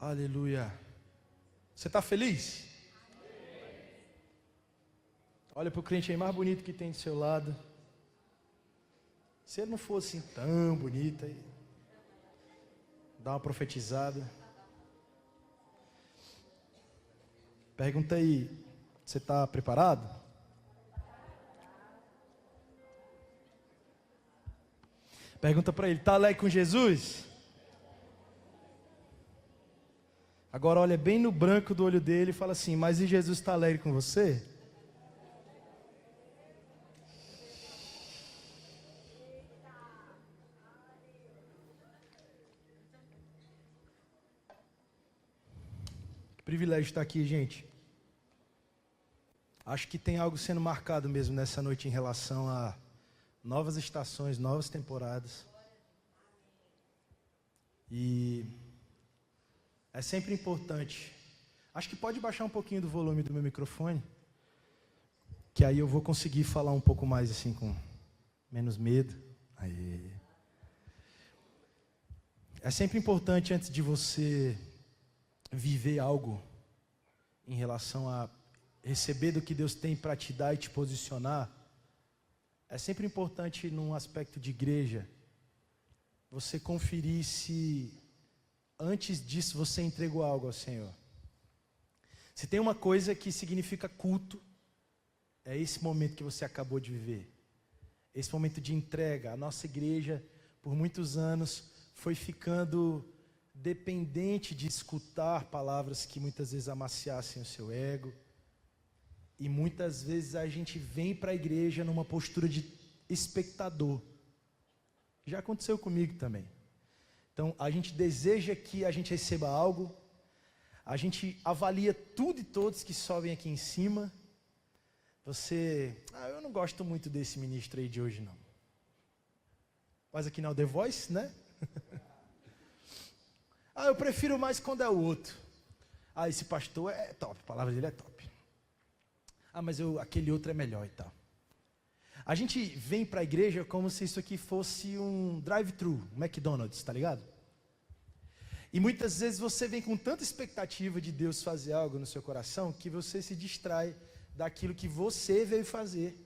Aleluia. Você está feliz? Olha para o crente aí mais bonito que tem do seu lado. Se ele não fosse assim tão bonito, aí dá uma profetizada. Pergunta aí, você está preparado? Pergunta para ele, está alegre com Jesus? Agora olha bem no branco do olho dele e fala assim, mas e Jesus está alegre com você? Que privilégio estar aqui, gente. Acho que tem algo sendo marcado mesmo nessa noite em relação a novas estações, novas temporadas. E é sempre importante. Acho que pode baixar um pouquinho do volume do meu microfone, que aí eu vou conseguir falar um pouco mais assim com menos medo. Aí. É sempre importante antes de você viver algo em relação a receber do que Deus tem para te dar e te posicionar. É sempre importante num aspecto de igreja você conferir se antes disso você entregou algo ao Senhor. Se tem uma coisa que significa culto, é esse momento que você acabou de viver. Esse momento de entrega. A nossa igreja, por muitos anos, foi ficando dependente de escutar palavras que muitas vezes amaciassem o seu ego. E muitas vezes a gente vem para a igreja numa postura de espectador. Já aconteceu comigo também. Então, a gente deseja que a gente receba algo, a gente avalia tudo e todos que sobem aqui em cima. Eu não gosto muito desse ministro aí de hoje, não. Mas aqui não, The Voice, né? Eu prefiro mais quando é o outro. Esse pastor é top, a palavra dele é top. Mas aquele outro é melhor e tal. A gente vem para a igreja como se isso aqui fosse um drive-thru, um McDonald's, tá ligado? E muitas vezes você vem com tanta expectativa de Deus fazer algo no seu coração que você se distrai daquilo que você veio fazer.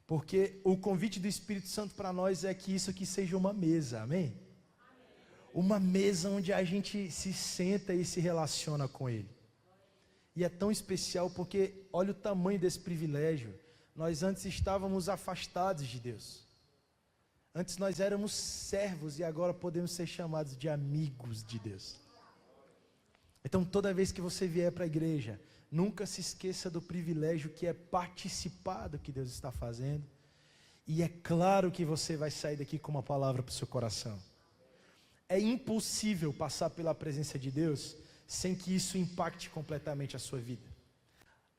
Porque o convite do Espírito Santo para nós é que isso aqui seja uma mesa, amém? Uma mesa onde a gente se senta e se relaciona com Ele. E é tão especial porque olha o tamanho desse privilégio. Nós antes estávamos afastados de Deus. Antes nós éramos servos e agora podemos ser chamados de amigos de Deus. Então toda vez que você vier para a igreja, nunca se esqueça do privilégio que é participar do que Deus está fazendo. E é claro que você vai sair daqui com uma palavra para o seu coração. É impossível passar pela presença de Deus sem que isso impacte completamente a sua vida.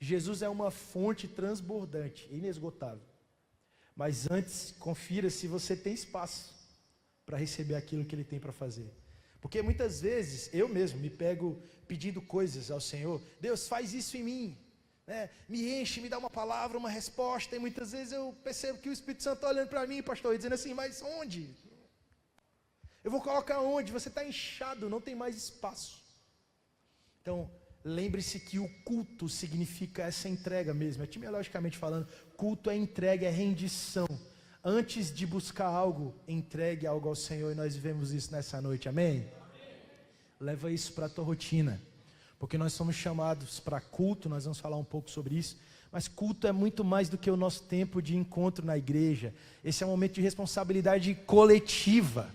Jesus é uma fonte transbordante, inesgotável. Mas antes, confira se você tem espaço para receber aquilo que Ele tem para fazer. Porque muitas vezes, eu mesmo me pego pedindo coisas ao Senhor. Deus, faz isso em mim. Né? Me enche, me dá uma palavra, uma resposta. E muitas vezes eu percebo que o Espírito Santo está olhando para mim, pastor, e dizendo assim, mas onde? Eu vou colocar onde? Você está inchado, não tem mais espaço. Então, lembre-se que o culto significa essa entrega mesmo, etimologicamente falando, culto é entrega, é rendição. Antes de buscar algo, entregue algo ao Senhor e nós vivemos isso nessa noite, amém? Amém. Leva isso para a tua rotina, porque nós somos chamados para culto, nós vamos falar um pouco sobre isso, mas culto é muito mais do que o nosso tempo de encontro na igreja. Esse é um momento de responsabilidade coletiva,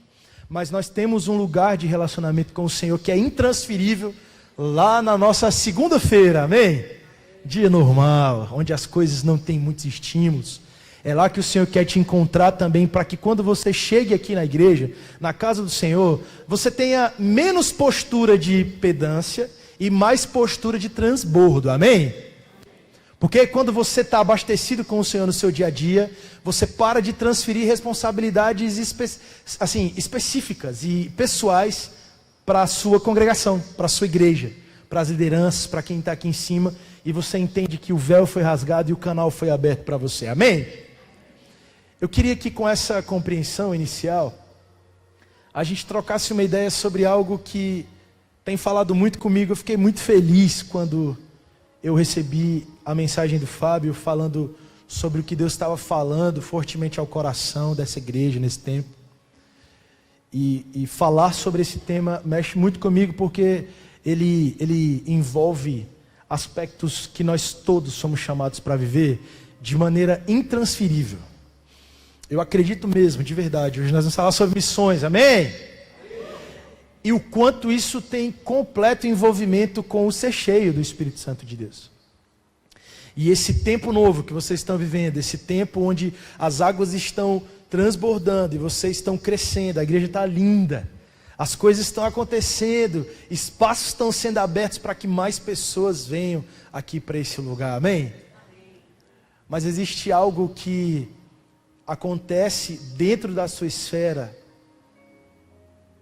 mas nós temos um lugar de relacionamento com o Senhor que é intransferível, lá na nossa segunda-feira, amém? Dia normal, onde as coisas não têm muitos estímulos. É lá que o Senhor quer te encontrar também, para que quando você chegue aqui na igreja, na casa do Senhor, você tenha menos postura de pedância e mais postura de transbordo, amém? Porque quando você está abastecido com o Senhor no seu dia a dia, você para de transferir responsabilidades específicas e pessoais para a sua congregação, para a sua igreja, para as lideranças, para quem está aqui em cima, e você entende que o véu foi rasgado e o canal foi aberto para você, amém? Eu queria que com essa compreensão inicial, a gente trocasse uma ideia sobre algo que tem falado muito comigo. Eu fiquei muito feliz quando eu recebi a mensagem do Fábio falando sobre o que Deus estava falando fortemente ao coração dessa igreja nesse tempo. E falar sobre esse tema mexe muito comigo, porque ele envolve aspectos que nós todos somos chamados para viver de maneira intransferível. Eu acredito mesmo, de verdade. Hoje nós vamos falar sobre missões, amém? E o quanto isso tem completo envolvimento com o ser cheio do Espírito Santo de Deus. E esse tempo novo que vocês estão vivendo, esse tempo onde as águas estão transbordando e vocês estão crescendo, a igreja está linda, as coisas estão acontecendo, espaços estão sendo abertos para que mais pessoas venham aqui para esse lugar, amém? Mas existe algo que acontece dentro da sua esfera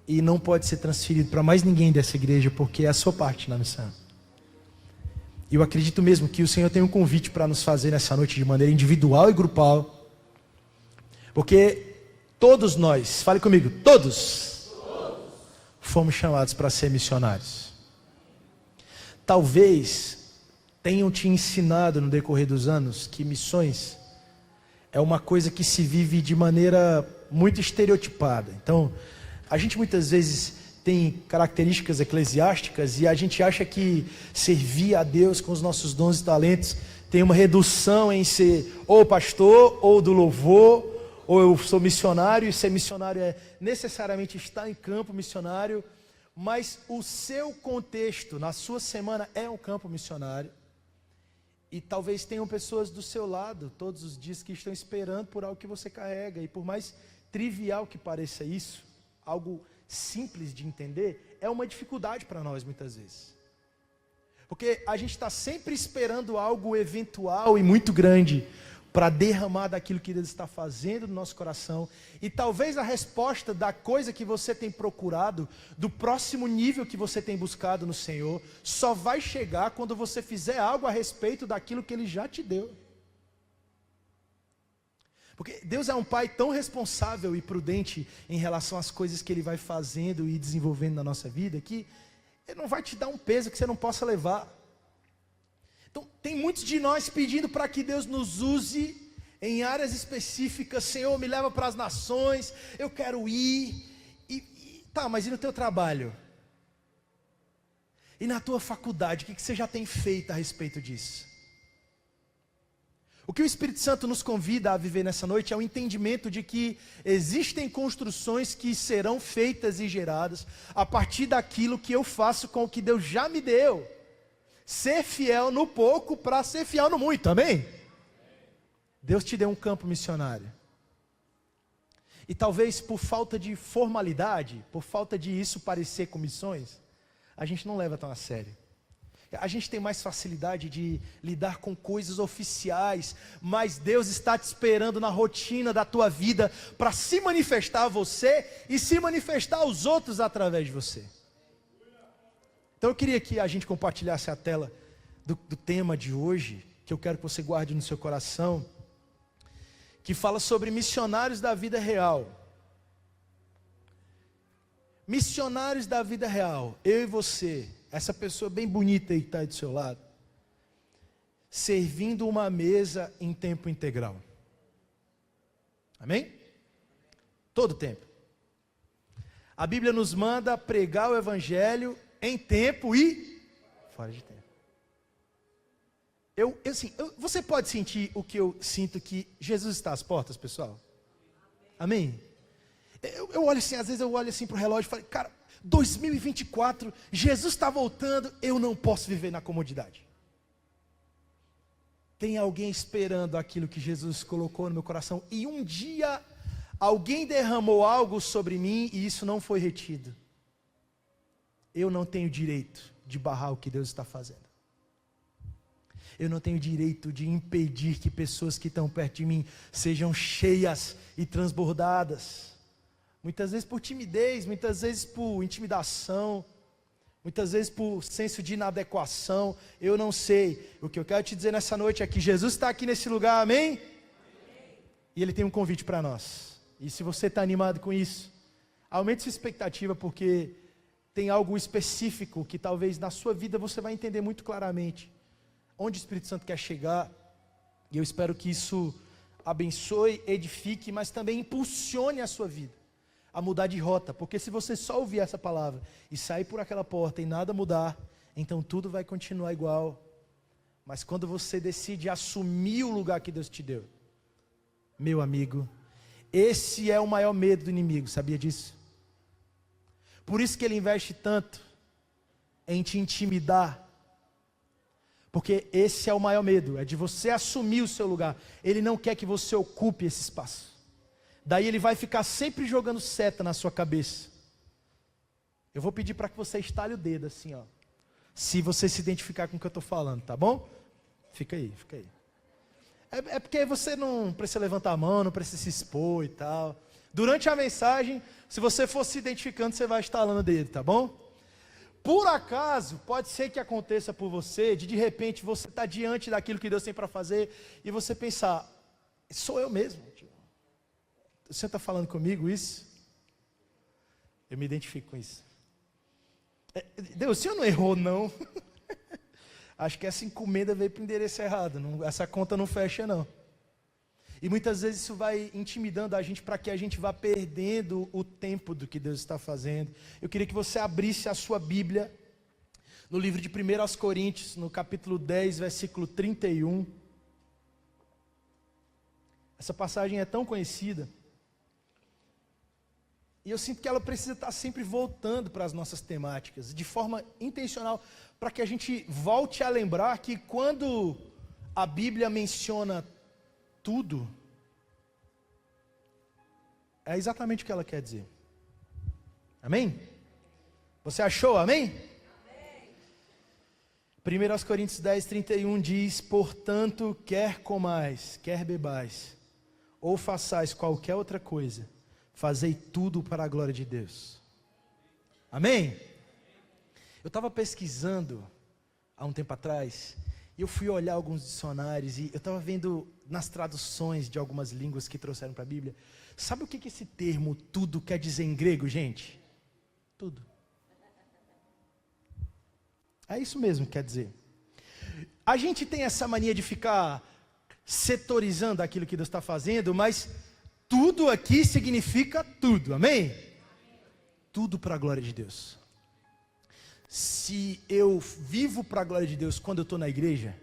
e não pode ser transferido para mais ninguém dessa igreja, porque é a sua parte na missão. E eu acredito mesmo que o Senhor tem um convite para nos fazer nessa noite de maneira individual e grupal, porque todos nós, fale comigo, todos fomos chamados para ser missionários. Talvez tenham te ensinado no decorrer dos anos que missões é uma coisa que se vive de maneira muito estereotipada. Então, a gente muitas vezes tem características eclesiásticas e a gente acha que servir a Deus com os nossos dons e talentos tem uma redução em ser ou pastor, ou do louvor, ou eu sou missionário, e ser missionário é necessariamente estar em campo missionário, mas o seu contexto na sua semana é um campo missionário. E talvez tenham pessoas do seu lado todos os dias que estão esperando por algo que você carrega. E por mais trivial que pareça isso, algo simples de entender, é uma dificuldade para nós muitas vezes. Porque a gente está sempre esperando algo eventual e muito grande para derramar daquilo que Deus está fazendo no nosso coração. E talvez a resposta da coisa que você tem procurado, do próximo nível que você tem buscado no Senhor, só vai chegar quando você fizer algo a respeito daquilo que Ele já te deu. Porque Deus é um Pai tão responsável e prudente em relação às coisas que Ele vai fazendo e desenvolvendo na nossa vida, que Ele não vai te dar um peso que você não possa levar. Então, tem muitos de nós pedindo para que Deus nos use em áreas específicas. Senhor, me leva para as nações, eu quero ir. Tá, mas e no teu trabalho? E na tua faculdade, o que você já tem feito a respeito disso? O que o Espírito Santo nos convida a viver nessa noite é o entendimento de que existem construções que serão feitas e geradas a partir daquilo que eu faço com o que Deus já me deu. Ser fiel no pouco para ser fiel no muito, amém? Deus te deu um campo missionário. E talvez por falta de formalidade, por falta de isso parecer com missões, a gente não leva tão a sério. A gente tem mais facilidade de lidar com coisas oficiais, mas Deus está te esperando na rotina da tua vida para se manifestar a você e se manifestar aos outros através de você. Então eu queria que a gente compartilhasse a tela do tema de hoje, que eu quero que você guarde no seu coração, que fala sobre missionários da vida real. Missionários da vida real, eu e você, essa pessoa bem bonita aí que está aí do seu lado, servindo uma mesa em tempo integral. Amém? Todo tempo. A Bíblia nos manda pregar o Evangelho em tempo e fora de tempo. Você pode sentir o que eu sinto, que Jesus está às portas, pessoal? Amém? Eu olho assim, às vezes eu olho assim para o relógio e falo, cara, 2024, Jesus está voltando, eu não posso viver na comodidade. Tem alguém esperando aquilo que Jesus colocou no meu coração, e um dia alguém derramou algo sobre mim e isso não foi retido. Eu não tenho direito de barrar o que Deus está fazendo. Eu não tenho direito de impedir que pessoas que estão perto de mim sejam cheias e transbordadas. Muitas vezes por timidez, muitas vezes por intimidação, muitas vezes por senso de inadequação, eu não sei. O que eu quero te dizer nessa noite é que Jesus está aqui nesse lugar, amém? Amém. E Ele tem um convite para nós. E se você está animado com isso, aumente sua expectativa, porque tem algo específico que talvez na sua vida você vai entender muito claramente onde o Espírito Santo quer chegar. E eu espero que isso abençoe, edifique, mas também impulsione a sua vida a mudar de rota. Porque se você só ouvir essa palavra e sair por aquela porta e nada mudar, então tudo vai continuar igual. Mas quando você decide assumir o lugar que Deus te deu, meu amigo, esse é o maior medo do inimigo, sabia disso? Por isso que ele investe tanto em te intimidar. Porque esse é o maior medo, é de você assumir o seu lugar. Ele não quer que você ocupe esse espaço. Daí ele vai ficar sempre jogando seta na sua cabeça. Eu vou pedir para que você estale o dedo assim, ó. Se você se identificar com o que eu estou falando, tá bom? Fica aí, fica aí. É porque você não precisa levantar a mão, não precisa se expor e tal. Durante a mensagem, se você for se identificando, você vai estalando o dedo, tá bom? Por acaso, pode ser que aconteça por você, de repente você está diante daquilo que Deus tem para fazer, e você pensar, sou eu mesmo. Você está falando comigo isso? Eu me identifico com isso. Deus, o senhor não errou, não. Acho que essa encomenda veio para o endereço errado. Não, essa conta não fecha, não. E muitas vezes isso vai intimidando a gente para que a gente vá perdendo o tempo do que Deus está fazendo. Eu queria que você abrisse a sua Bíblia no livro de 1 Coríntios, no capítulo 10, versículo 31. Essa passagem é tão conhecida. E eu sinto que ela precisa estar sempre voltando para as nossas temáticas, de forma intencional, para que a gente volte a lembrar que quando a Bíblia menciona tudo, é exatamente o que ela quer dizer. Amém? Você achou? Amém? Amém. 1 Coríntios 10, 31 diz: portanto, quer comais, quer bebais, ou façais qualquer outra coisa, fazei tudo para a glória de Deus. Amém? Eu estava pesquisando há um tempo atrás, e eu fui olhar alguns dicionários, e eu estava vendo nas traduções de algumas línguas que trouxeram para a Bíblia. Sabe o que esse termo tudo quer dizer em grego, gente? Tudo. É isso mesmo que quer dizer. A gente tem essa mania de ficar setorizando aquilo que Deus está fazendo, mas tudo aqui significa tudo, amém? Tudo para a glória de Deus. Se eu vivo para a glória de Deus quando eu estou na igreja,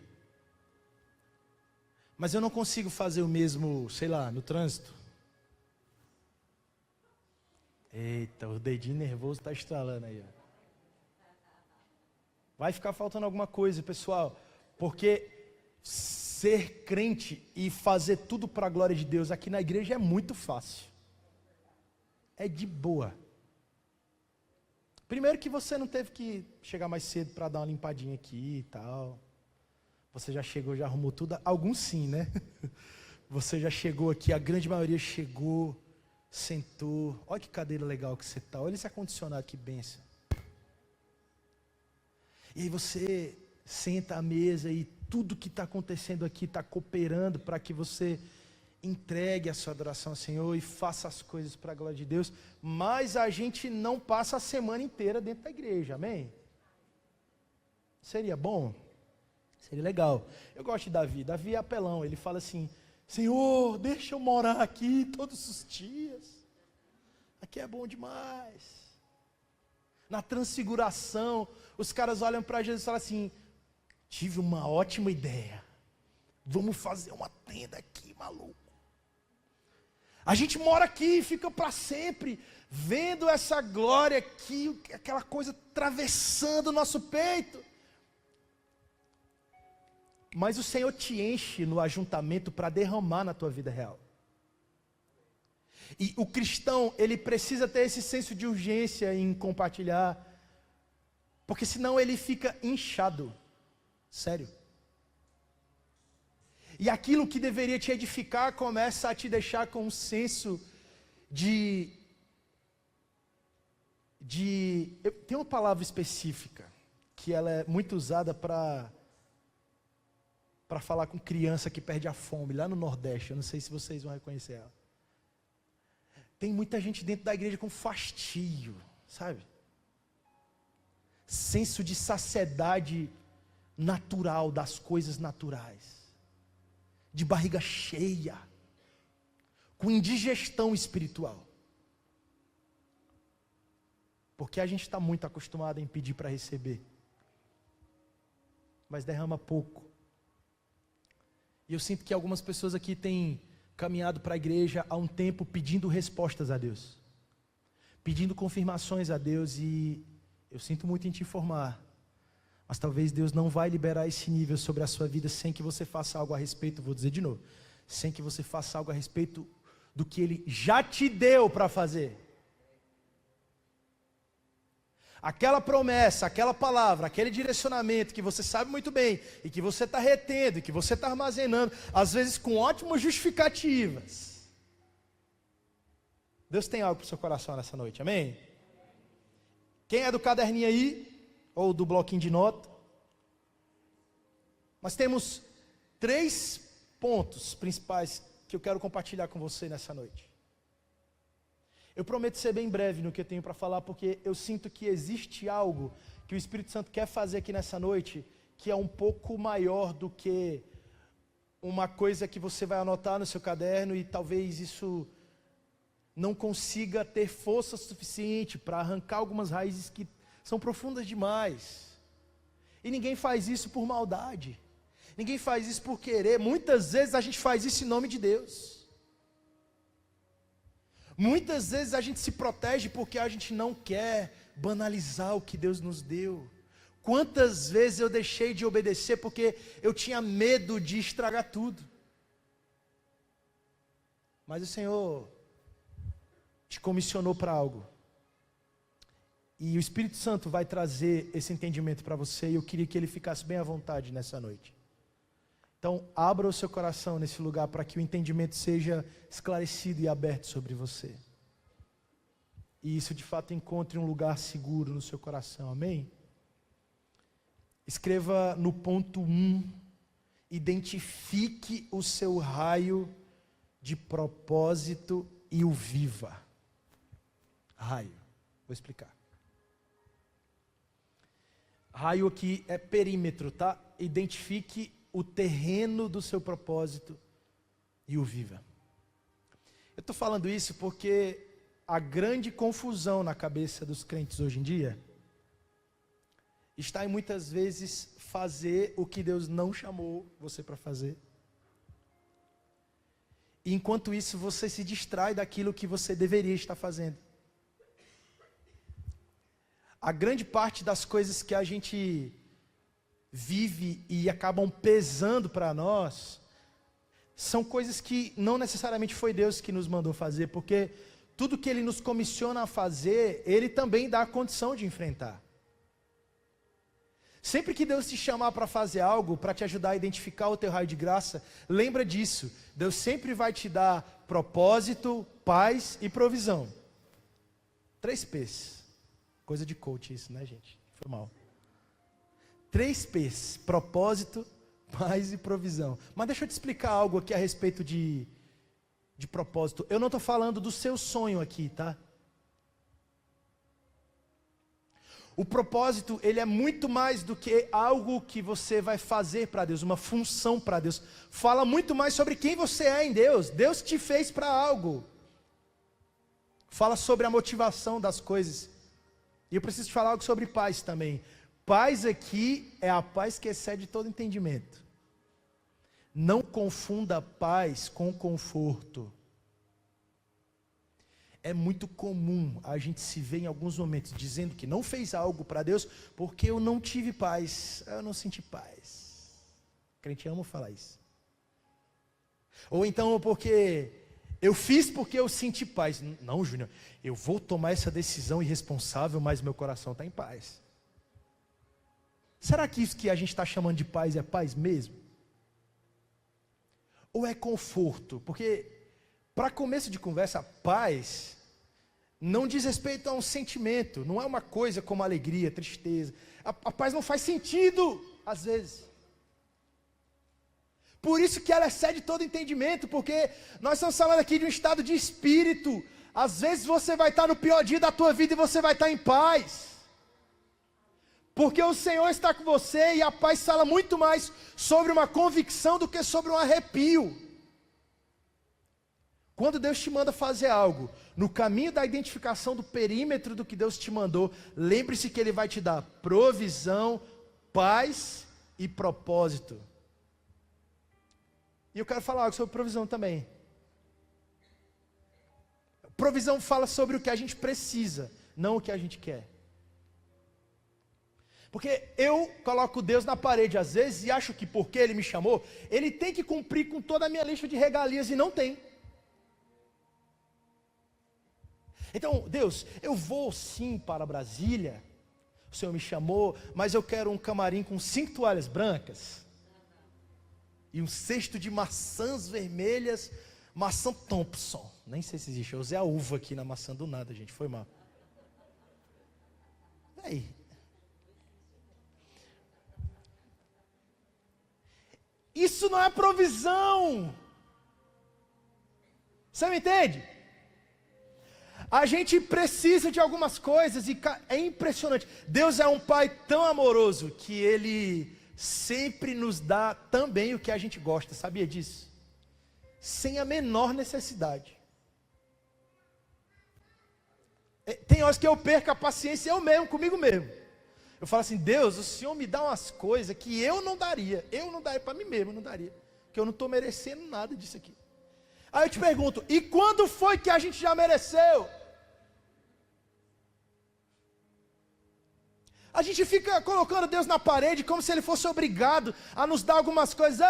mas eu não consigo fazer o mesmo, sei lá, no trânsito. Eita, o dedinho nervoso está estralando aí, ó. Vai ficar faltando alguma coisa, pessoal, porque ser crente e fazer tudo para a glória de Deus aqui na igreja é muito fácil. É de boa. Primeiro que você não teve que chegar mais cedo para dar uma limpadinha aqui e tal. Você já chegou, já arrumou tudo. Alguns sim, né? Você já chegou aqui, a grande maioria chegou, sentou. Olha que cadeira legal que você está. Olha esse ar-condicionado, que bênção. E aí você senta à mesa e tudo que está acontecendo aqui está cooperando para que você entregue a sua adoração ao Senhor e faça as coisas para a glória de Deus. Mas a gente não passa a semana inteira dentro da igreja, amém? Seria bom? Seria legal. Eu gosto de Davi. Davi é apelão. Ele fala assim: Senhor, deixa eu morar aqui todos os dias. Aqui é bom demais. Na transfiguração, os caras olham para Jesus e falam assim: tive uma ótima ideia. Vamos fazer uma tenda aqui, maluco. A gente mora aqui e fica para sempre vendo essa glória aqui, aquela coisa atravessando o nosso peito. Mas o Senhor te enche no ajuntamento para derramar na tua vida real. E o cristão, ele precisa ter esse senso de urgência em compartilhar, porque senão ele fica inchado. Sério. E aquilo que deveria te edificar começa a te deixar com um senso tem uma palavra específica que ela é muito usada para falar com criança que perde a fome lá no Nordeste. Eu não sei se vocês vão reconhecer ela. Tem muita gente dentro da igreja com fastio, sabe? senso de saciedade natural das coisas naturais, de barriga cheia, com indigestão espiritual. Porque a gente está muito acostumado em pedir para receber, mas derrama pouco. E eu sinto que algumas pessoas aqui têm caminhado para a igreja há um tempo pedindo respostas a Deus, pedindo confirmações a Deus, e eu sinto muito em te informar, mas talvez Deus não vai liberar esse nível sobre a sua vida sem que você faça algo a respeito, vou dizer de novo, sem que você faça algo a respeito do que Ele já te deu para fazer. Aquela promessa, aquela palavra, aquele direcionamento que você sabe muito bem, e que você está retendo, e que você está armazenando, às vezes com ótimas justificativas. Deus tem algo para o seu coração nessa noite, amém? Quem é do caderninho aí, ou do bloquinho de nota? Nós temos 3 pontos principais que eu quero compartilhar com você nessa noite. Eu prometo ser bem breve no que eu tenho para falar, porque eu sinto que existe algo que o Espírito Santo quer fazer aqui nessa noite, que é um pouco maior do que uma coisa que você vai anotar no seu caderno, e talvez isso não consiga ter força suficiente para arrancar algumas raízes que são profundas demais. E ninguém faz isso por maldade, ninguém faz isso por querer. Muitas vezes a gente faz isso em nome de Deus. Muitas vezes a gente se protege porque a gente não quer banalizar o que Deus nos deu. Quantas vezes eu deixei de obedecer porque eu tinha medo de estragar tudo. Mas o Senhor te comissionou para algo, e o Espírito Santo vai trazer esse entendimento para você, e eu queria que ele ficasse bem à vontade nessa noite. Então, abra o seu coração nesse lugar para que o entendimento seja esclarecido e aberto sobre você. E isso de fato encontre um lugar seguro no seu coração, amém? Escreva no ponto 1, identifique o seu raio de propósito e o viva. Raio, vou explicar. Raio aqui é perímetro, tá? Identifique o terreno do seu propósito e o viva. Eu estou falando isso porque a grande confusão na cabeça dos crentes hoje em dia está em muitas vezes fazer o que Deus não chamou você para fazer. E enquanto isso você se distrai daquilo que você deveria estar fazendo. A grande parte das coisas que a gente vive e acabam pesando para nós, são coisas que não necessariamente foi Deus que nos mandou fazer, porque tudo que Ele nos comissiona a fazer, Ele também dá a condição de enfrentar. Sempre que Deus te chamar para fazer algo, para te ajudar a identificar o teu raio de graça, lembra disso, Deus sempre vai te dar propósito, paz e provisão. 3 P's, coisa de coach isso, né gente? Foi mal. 3 P's, propósito, paz e provisão. Mas deixa eu te explicar algo aqui a respeito de propósito. Eu não estou falando do seu sonho aqui, tá? O propósito, ele é muito mais do que algo que você vai fazer para Deus, uma função para Deus. Fala muito mais sobre quem você é em Deus. Deus te fez para algo. Fala sobre a motivação das coisas. E eu preciso te falar algo sobre paz também. Paz aqui é a paz que excede todo entendimento. Não confunda paz com conforto. É muito comum a gente se ver em alguns momentos dizendo que não fez algo para Deus porque eu não tive paz, eu não senti paz. O crente ama falar isso. Ou então porque eu fiz porque eu senti paz. Não, Júnior, eu vou tomar essa decisão irresponsável, mas meu coração está em paz. Será que isso que a gente está chamando de paz é paz mesmo? Ou é conforto? Porque, para começo de conversa, paz não diz respeito a um sentimento, não é uma coisa como alegria, tristeza. A paz não faz sentido, às vezes. Por isso que ela excede todo entendimento, porque nós estamos falando aqui de um estado de espírito. Às vezes você vai estar no pior dia da tua vida e você vai estar em paz. Porque o Senhor está com você e a paz fala muito mais sobre uma convicção do que sobre um arrepio. Quando Deus te manda fazer algo, no caminho da identificação do perímetro do que Deus te mandou, lembre-se que Ele vai te dar provisão, paz e propósito. E eu quero falar algo sobre provisão também. Provisão fala sobre o que a gente precisa, não o que a gente quer. Porque eu coloco Deus na parede às vezes e acho que porque Ele me chamou, Ele tem que cumprir com toda a minha lista de regalias e não tem. Então, Deus, eu vou sim para Brasília, o Senhor me chamou, mas eu quero um camarim com 5 toalhas brancas, e um cesto de maçãs vermelhas, maçã Thompson, nem sei se existe, eu usei a uva aqui na maçã do nada, gente, foi mal. Aí. Isso não é provisão, você me entende? A gente precisa de algumas coisas e é impressionante. Deus é um Pai tão amoroso que Ele sempre nos dá também o que a gente gosta, sabia disso? Sem a menor necessidade. Tem horas que eu perco a paciência eu mesmo, comigo mesmo. Eu falo assim, Deus, o Senhor me dá umas coisas que eu não daria para mim mesmo, eu não daria. Porque eu não estou merecendo nada disso aqui. Aí eu te pergunto, e quando foi que a gente já mereceu? A gente fica colocando Deus na parede como se Ele fosse obrigado a nos dar algumas coisas.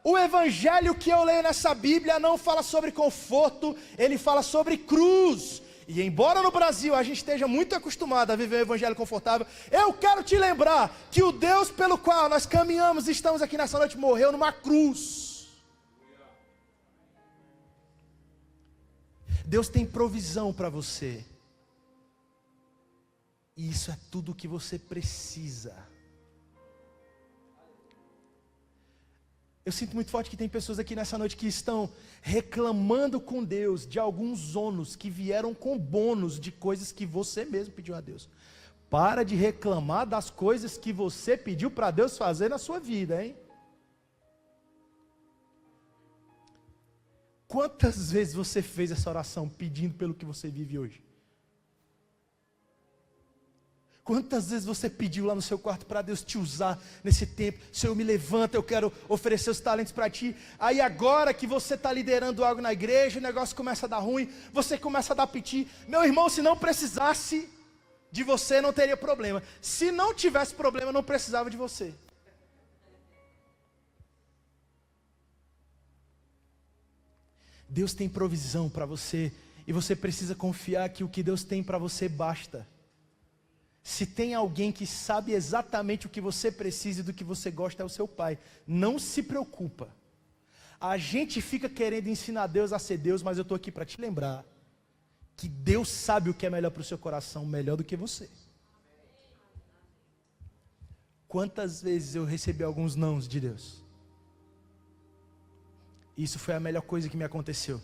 O evangelho que eu leio nessa Bíblia não fala sobre conforto, ele fala sobre cruz. E embora no Brasil a gente esteja muito acostumado a viver um evangelho confortável, eu quero te lembrar que o Deus pelo qual nós caminhamos e estamos aqui nessa noite morreu numa cruz. Deus tem provisão para você. E isso é tudo o que você precisa. Eu sinto muito forte que tem pessoas aqui nessa noite que estão reclamando com Deus de alguns ônus que vieram com bônus de coisas que você mesmo pediu a Deus. Para de reclamar das coisas que você pediu para Deus fazer na sua vida, hein? Quantas vezes você fez essa oração pedindo pelo que você vive hoje? Quantas vezes você pediu lá no seu quarto para Deus te usar nesse tempo? Senhor, me levanta, eu quero oferecer os talentos para ti. Aí agora que você está liderando algo na igreja, o negócio começa a dar ruim, você começa a dar piti. Meu irmão, se não precisasse de você, não teria problema. Se não tivesse problema, não precisava de você. Deus tem provisão para você, e você precisa confiar que o que Deus tem para você basta. Se tem alguém que sabe exatamente o que você precisa e do que você gosta, é o seu Pai. Não se preocupa. A gente fica querendo ensinar Deus a ser Deus, mas eu estou aqui para te lembrar que Deus sabe o que é melhor para o seu coração, melhor do que você. Quantas vezes eu recebi alguns nãos de Deus? Isso foi a melhor coisa que me aconteceu.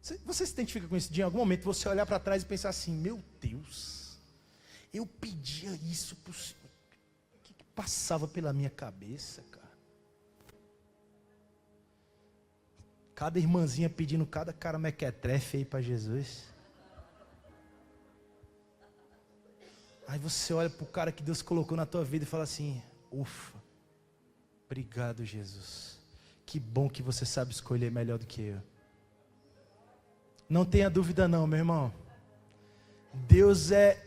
Você se identifica com isso? De algum momento você olhar para trás e pensar assim, meu Deus, eu pedia isso para o Senhor. O que passava pela minha cabeça, cara? Cada irmãzinha pedindo cada cara mequetrefe aí para Jesus. Aí você olha para o cara que Deus colocou na tua vida e fala assim, ufa, obrigado Jesus. Que bom que você sabe escolher melhor do que eu. Não tenha dúvida não, meu irmão. Deus é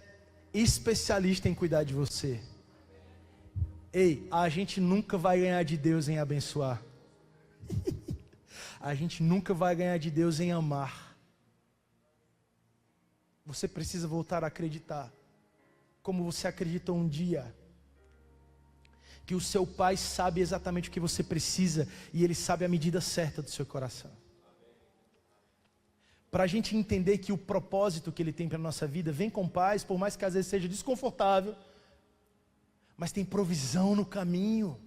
especialista em cuidar de você. Ei, a gente nunca vai ganhar de Deus em abençoar. A gente nunca vai ganhar de Deus em amar. Você precisa voltar a acreditar, como você acreditou um dia, que o seu Pai sabe exatamente o que você precisa, e Ele sabe a medida certa do seu coração. Para a gente entender que o propósito que Ele tem para a nossa vida vem com paz, por mais que às vezes seja desconfortável, mas tem provisão no caminho.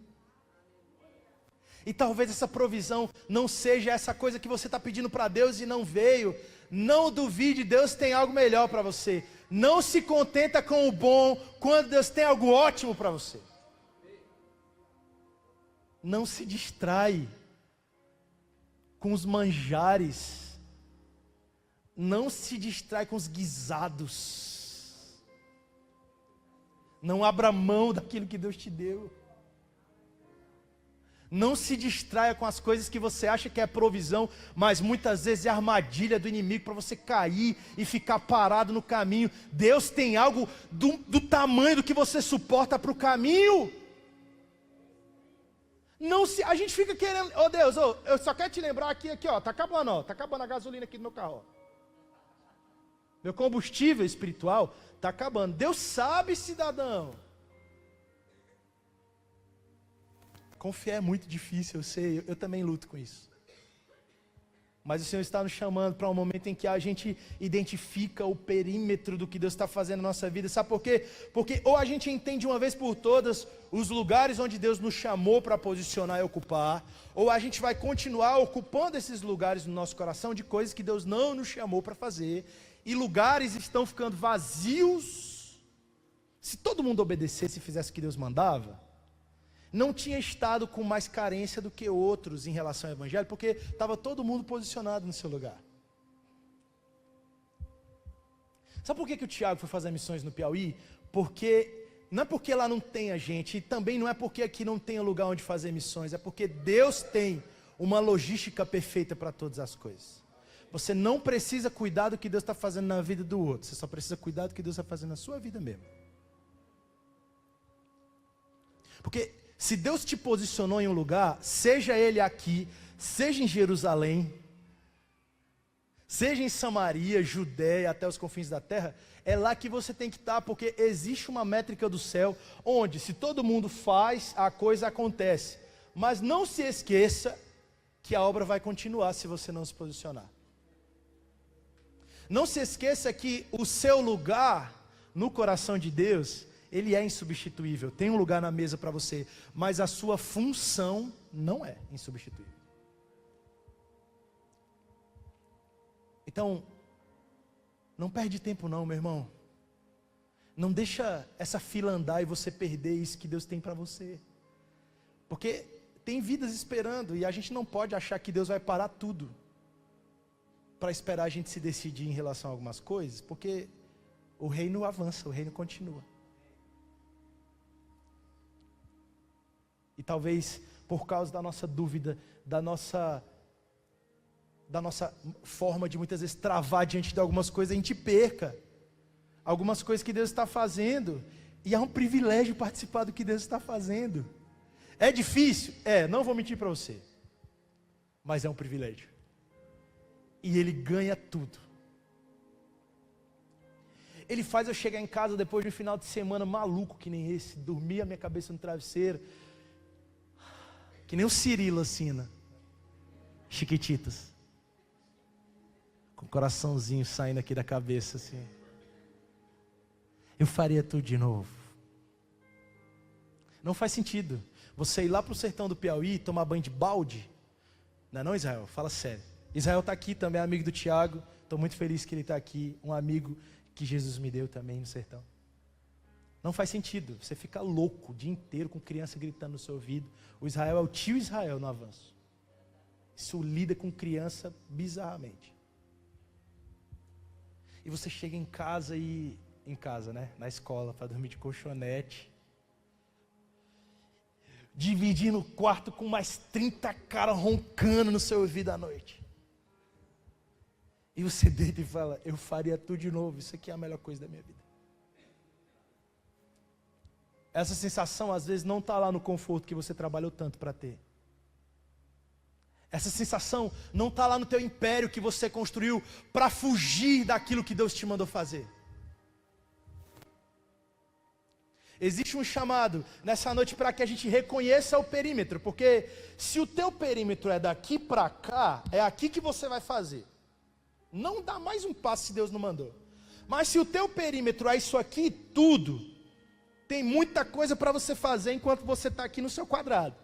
E talvez essa provisão não seja essa coisa que você está pedindo para Deus e não veio. Não duvide, Deus tem algo melhor para você. não se contenta com o bom quando Deus tem algo ótimo para você. Não se distrai com os manjares. Não se distrai com os guisados. Não abra mão daquilo que Deus te deu. Não se distraia com as coisas que você acha que é provisão, mas muitas vezes é armadilha do inimigo para você cair e ficar parado no caminho. Deus tem algo do tamanho do que você suporta para o caminho. Não se, a gente fica querendo, Deus, eu só quero te lembrar aqui, ó, tá acabando a gasolina aqui do meu carro. Ó. Meu combustível espiritual tá acabando. Deus sabe, cidadão. Confiar é muito difícil, eu sei, eu também luto com isso. Mas o Senhor está nos chamando para um momento em que a gente identifica o perímetro do que Deus está fazendo na nossa vida. Sabe por quê? Porque ou a gente entende uma vez por todas os lugares onde Deus nos chamou para posicionar e ocupar, ou a gente vai continuar ocupando esses lugares no nosso coração de coisas que Deus não nos chamou para fazer, e lugares estão ficando vazios. Se todo mundo obedecesse e fizesse o que Deus mandava, não tinha estado com mais carência do que outros em relação ao evangelho, porque estava todo mundo posicionado no seu lugar. Sabe por que o Tiago foi fazer missões no Piauí? Não é porque lá não tenha gente, e também não é porque aqui não tenha lugar onde fazer missões, é porque Deus tem uma logística perfeita para todas as coisas. Você não precisa cuidar do que Deus está fazendo na vida do outro, você só precisa cuidar do que Deus está fazendo na sua vida mesmo. Porque se Deus te posicionou em um lugar, seja ele aqui, seja em Jerusalém, seja em Samaria, Judéia, até os confins da terra, é lá que você tem que estar, porque existe uma métrica do céu, onde se todo mundo faz, a coisa acontece. Mas não se esqueça que a obra vai continuar se você não se posicionar. Não se esqueça que o seu lugar no coração de Deus, ele é insubstituível, tem um lugar na mesa para você, mas a sua função não é insubstituível. Então, não perde tempo não, meu irmão. Não deixa essa fila andar e você perder isso que Deus tem para você. Porque tem vidas esperando e a gente não pode achar que Deus vai parar tudo para esperar a gente se decidir em relação a algumas coisas, porque o reino avança, o reino continua. E talvez por causa da nossa dúvida, da nossa forma de muitas vezes travar diante de algumas coisas, a gente perca algumas coisas que Deus está fazendo. E é um privilégio participar do que Deus está fazendo. É difícil? Não vou mentir para você. Mas é um privilégio. E Ele ganha tudo. Ele faz eu chegar em casa depois de um final de semana maluco que nem esse, dormir a minha cabeça no travesseiro, que nem o Cirilo assim, Chiquititas, com o coraçãozinho saindo aqui da cabeça assim. Eu faria tudo de novo. Não faz sentido você ir lá para o sertão do Piauí, tomar banho de balde. Não, Israel, fala sério. Israel está aqui também, amigo do Tiago. Estou muito feliz que ele está aqui, um amigo que Jesus me deu também no sertão. Não faz sentido, você fica louco o dia inteiro com criança gritando no seu ouvido. O Israel é o tio Israel no avanço. Isso lida com criança bizarramente. E você chega em casa na escola, para dormir de colchonete, dividindo o quarto com mais 30 caras roncando no seu ouvido à noite. E você deita e fala, eu faria tudo de novo, isso aqui é a melhor coisa da minha vida. Essa sensação às vezes não está lá no conforto que você trabalhou tanto para ter. Essa sensação não está lá no teu império que você construiu para fugir daquilo que Deus te mandou fazer. Existe um chamado nessa noite para que a gente reconheça o perímetro, porque se o teu perímetro é daqui para cá, é aqui que você vai fazer. Não dá mais um passo se Deus não mandou. Mas se o teu perímetro é isso aqui, tudo, tem muita coisa para você fazer enquanto você está aqui no seu quadrado.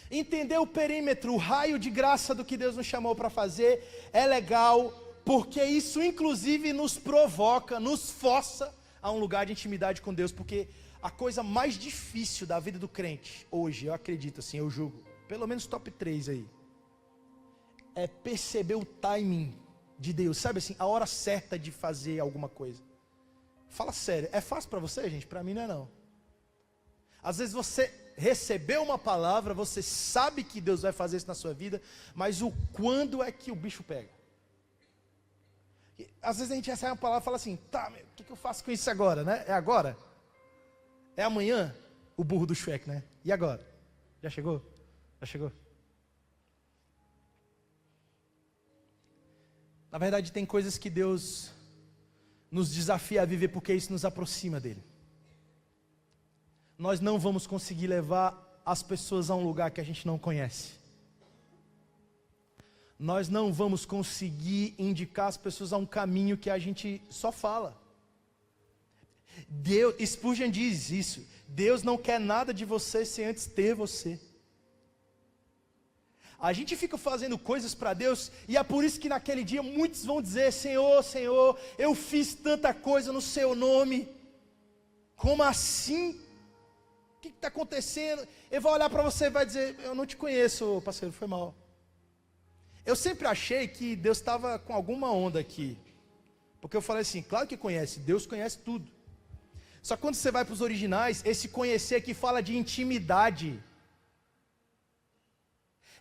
Entender o perímetro, o raio de graça do que Deus nos chamou para fazer, é legal Porque isso inclusive nos provoca, nos força a um lugar de intimidade com Deus, porque a coisa mais difícil da vida do crente, hoje, eu acredito assim, eu julgo, pelo menos top 3 aí, é perceber o timing de Deus, sabe assim, a hora certa de fazer alguma coisa. Fala sério, é fácil para você, gente? Para mim não é não. Às vezes você recebeu uma palavra, você sabe que Deus vai fazer isso na sua vida, mas o quando é que o bicho pega? E, às vezes a gente recebe uma palavra e fala assim, tá, meu, o que eu faço com isso agora, né? É agora? É amanhã? O burro do Shrek, né? E agora? Já chegou? Já chegou? Na verdade tem coisas que Deus nos desafia a viver porque isso nos aproxima dele. Nós não vamos conseguir levar as pessoas a um lugar que a gente não conhece. Nós não vamos conseguir indicar as pessoas a um caminho que a gente só fala. Spurgeon diz isso, Deus não quer nada de você sem antes ter você. A gente fica fazendo coisas para Deus, e é por isso que naquele dia muitos vão dizer, Senhor, Senhor, eu fiz tanta coisa no seu nome, como assim? O que está acontecendo? Ele vai olhar para você e vai dizer, eu não te conheço, parceiro, foi mal. Eu sempre achei que Deus estava com alguma onda aqui, porque eu falei assim, claro que conhece, Deus conhece tudo. Só que quando você vai para os originais, esse conhecer aqui fala de intimidade.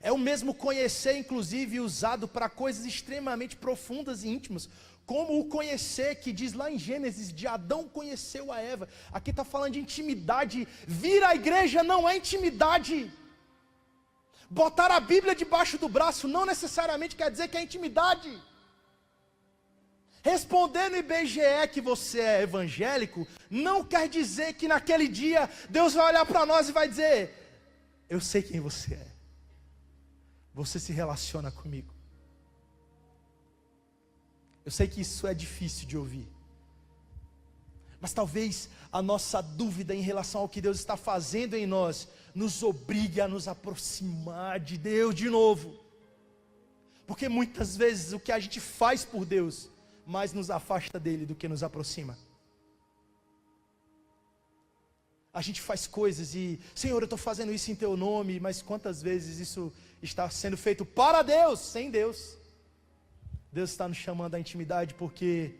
É o mesmo conhecer, inclusive, usado para coisas extremamente profundas e íntimas, como o conhecer que diz lá em Gênesis, de Adão conheceu a Eva. Aqui está falando de intimidade. Vir à igreja não é intimidade. Botar a Bíblia debaixo do braço não necessariamente quer dizer que é intimidade. Responder no IBGE que você é evangélico, não quer dizer que naquele dia Deus vai olhar para nós e vai dizer, eu sei quem você é. Você se relaciona comigo. Eu sei que isso é difícil de ouvir. Mas talvez a nossa dúvida em relação ao que Deus está fazendo em nós nos obrigue a nos aproximar de Deus de novo. Porque muitas vezes o que a gente faz por Deus mais nos afasta dele do que nos aproxima. A gente faz coisas e, Senhor, eu estou fazendo isso em teu nome, mas quantas vezes isso está sendo feito para Deus, sem Deus? Deus está nos chamando à intimidade porque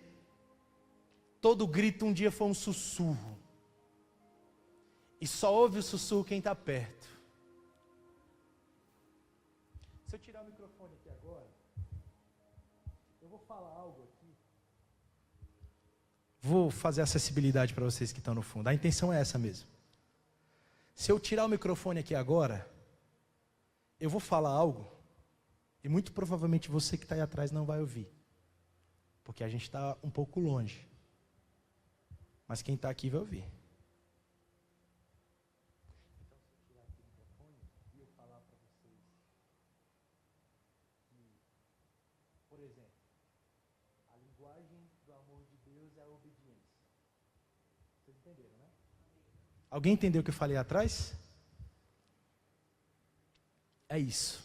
todo grito um dia foi um sussurro. E só ouve o sussurro quem está perto. Se eu tirar o microfone aqui agora, eu vou falar algo aqui. Vou fazer acessibilidade para vocês que estão no fundo. A intenção é essa mesmo. Se eu tirar o microfone aqui agora, eu vou falar algo, e muito provavelmente você que está aí atrás não vai ouvir. Porque a gente está um pouco longe. Mas quem está aqui vai ouvir. Então, se eu tirar aqui o microfone e eu falar para vocês que, por exemplo, a linguagem do amor de Deus é a obediência. Vocês entenderam, né? Alguém entendeu o que eu falei atrás? É isso.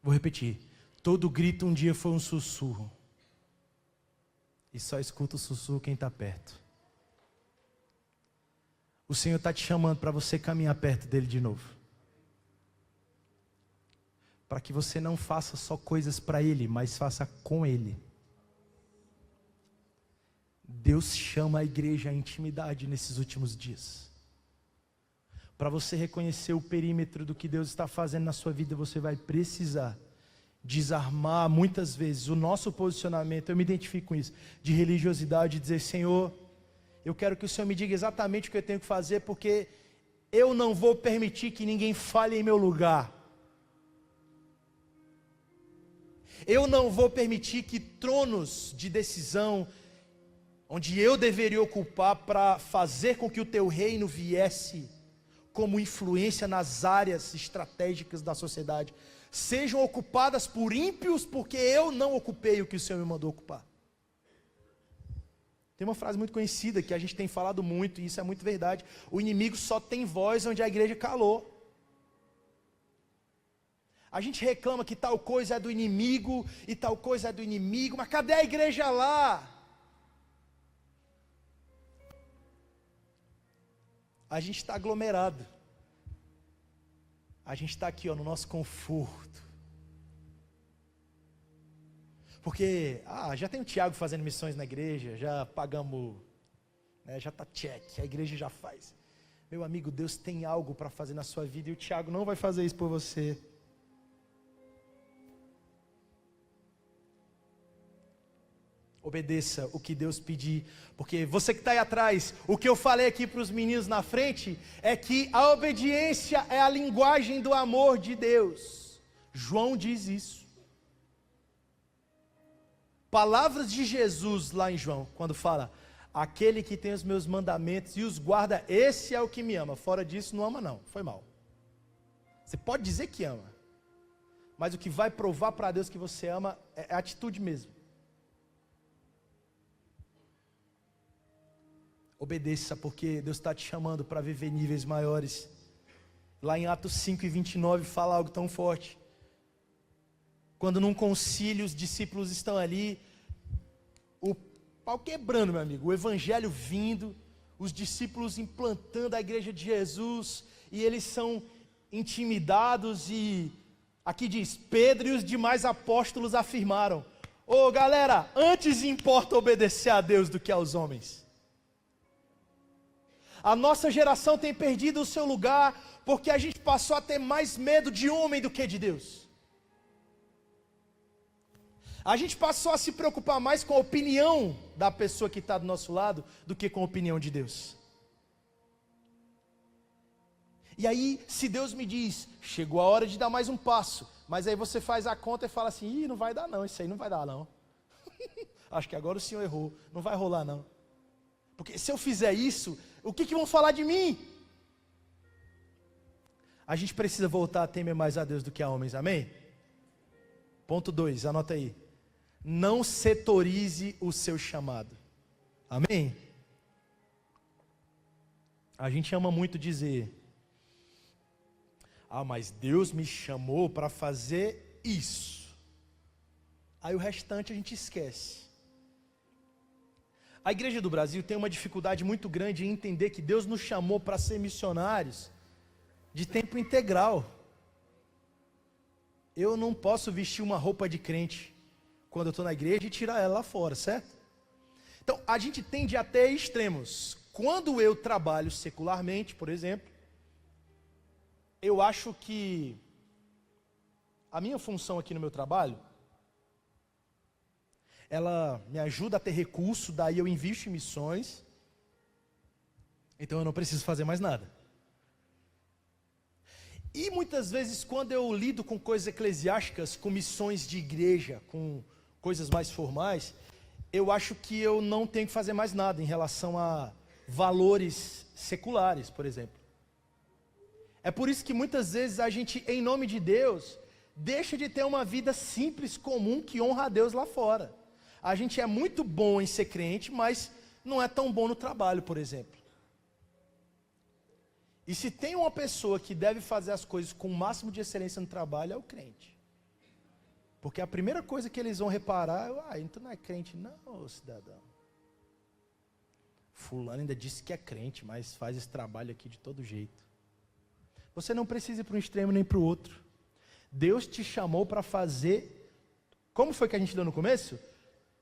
Vou repetir. Todo grito um dia foi um sussurro. E só escuta o sussurro quem está perto. O Senhor está te chamando para você caminhar perto dele de novo. Para que você não faça só coisas para ele, mas faça com ele. Deus chama a igreja à intimidade nesses últimos dias. Para você reconhecer o perímetro do que Deus está fazendo na sua vida, você vai precisar desarmar muitas vezes o nosso posicionamento, eu me identifico com isso, de religiosidade, de dizer, Senhor, eu quero que o Senhor me diga exatamente o que eu tenho que fazer, porque eu não vou permitir que ninguém fale em meu lugar. Eu não vou permitir que tronos de decisão, onde eu deveria ocupar para fazer com que o teu reino viesse como influência nas áreas estratégicas da sociedade, sejam ocupadas por ímpios, porque eu não ocupei o que o Senhor me mandou ocupar. Tem uma frase muito conhecida que a gente tem falado muito, e isso é muito verdade. O inimigo só tem voz onde a igreja calou. A gente reclama que tal coisa é do inimigo e tal coisa é do inimigo, mas cadê a igreja lá? A gente está aglomerado. A gente está aqui, ó, no nosso conforto. Porque, já tem o Tiago fazendo missões na igreja, já pagamos, né, já está check, a igreja já faz. Meu amigo, Deus tem algo para fazer na sua vida e o Tiago não vai fazer isso por você. Obedeça o que Deus pedir, porque você que está aí atrás, o que eu falei aqui para os meninos na frente, é que a obediência é a linguagem do amor de Deus. João diz isso. Palavras de Jesus lá em João, quando fala, aquele que tem os meus mandamentos e os guarda, esse é o que me ama. Fora disso não ama não, foi mal. Você pode dizer que ama, mas o que vai provar para Deus que você ama é a atitude mesmo. Obedeça, porque Deus está te chamando para viver níveis maiores. Lá em Atos 5:29 fala algo tão forte. Quando num concílio os discípulos estão ali, o pau quebrando, meu amigo, o evangelho vindo, os discípulos implantando a igreja de Jesus, e eles são intimidados, e aqui diz, Pedro e os demais apóstolos afirmaram, galera, antes importa obedecer a Deus do que aos homens. A nossa geração tem perdido o seu lugar, porque a gente passou a ter mais medo de homem do que de Deus. A gente passou a se preocupar mais com a opinião da pessoa que está do nosso lado, do que com a opinião de Deus. E aí, se Deus me diz, chegou a hora de dar mais um passo, mas aí você faz a conta e fala assim, não vai dar não, isso aí não vai dar não. Acho que agora o senhor errou, não vai rolar não. Porque se eu fizer isso, o que vão falar de mim? A gente precisa voltar a temer mais a Deus do que a homens, amém? Ponto 2, anota aí. Não setorize o seu chamado, amém? A gente ama muito dizer, mas Deus me chamou para fazer isso. Aí o restante a gente esquece. A igreja do Brasil tem uma dificuldade muito grande em entender que Deus nos chamou para ser missionários de tempo integral. Eu não posso vestir uma roupa de crente quando eu estou na igreja e tirar ela lá fora, certo? Então, a gente tende a ter extremos. Quando eu trabalho secularmente, por exemplo, eu acho que a minha função aqui no meu trabalho, ela me ajuda a ter recurso, daí eu invisto em missões, então eu não preciso fazer mais nada. E muitas vezes quando eu lido com coisas eclesiásticas, com missões de igreja, com coisas mais formais, eu acho que eu não tenho que fazer mais nada em relação a valores seculares, por exemplo. É por isso que muitas vezes a gente, em nome de Deus, deixa de ter uma vida simples, comum, que honra a Deus lá fora. A gente é muito bom em ser crente, mas não é tão bom no trabalho, por exemplo. E se tem uma pessoa que deve fazer as coisas com o máximo de excelência no trabalho, é o crente. Porque a primeira coisa que eles vão reparar é, então não é crente não, cidadão. Fulano ainda disse que é crente, mas faz esse trabalho aqui de todo jeito. Você não precisa ir para um extremo nem para o outro. Deus te chamou para fazer, como foi que a gente deu no começo?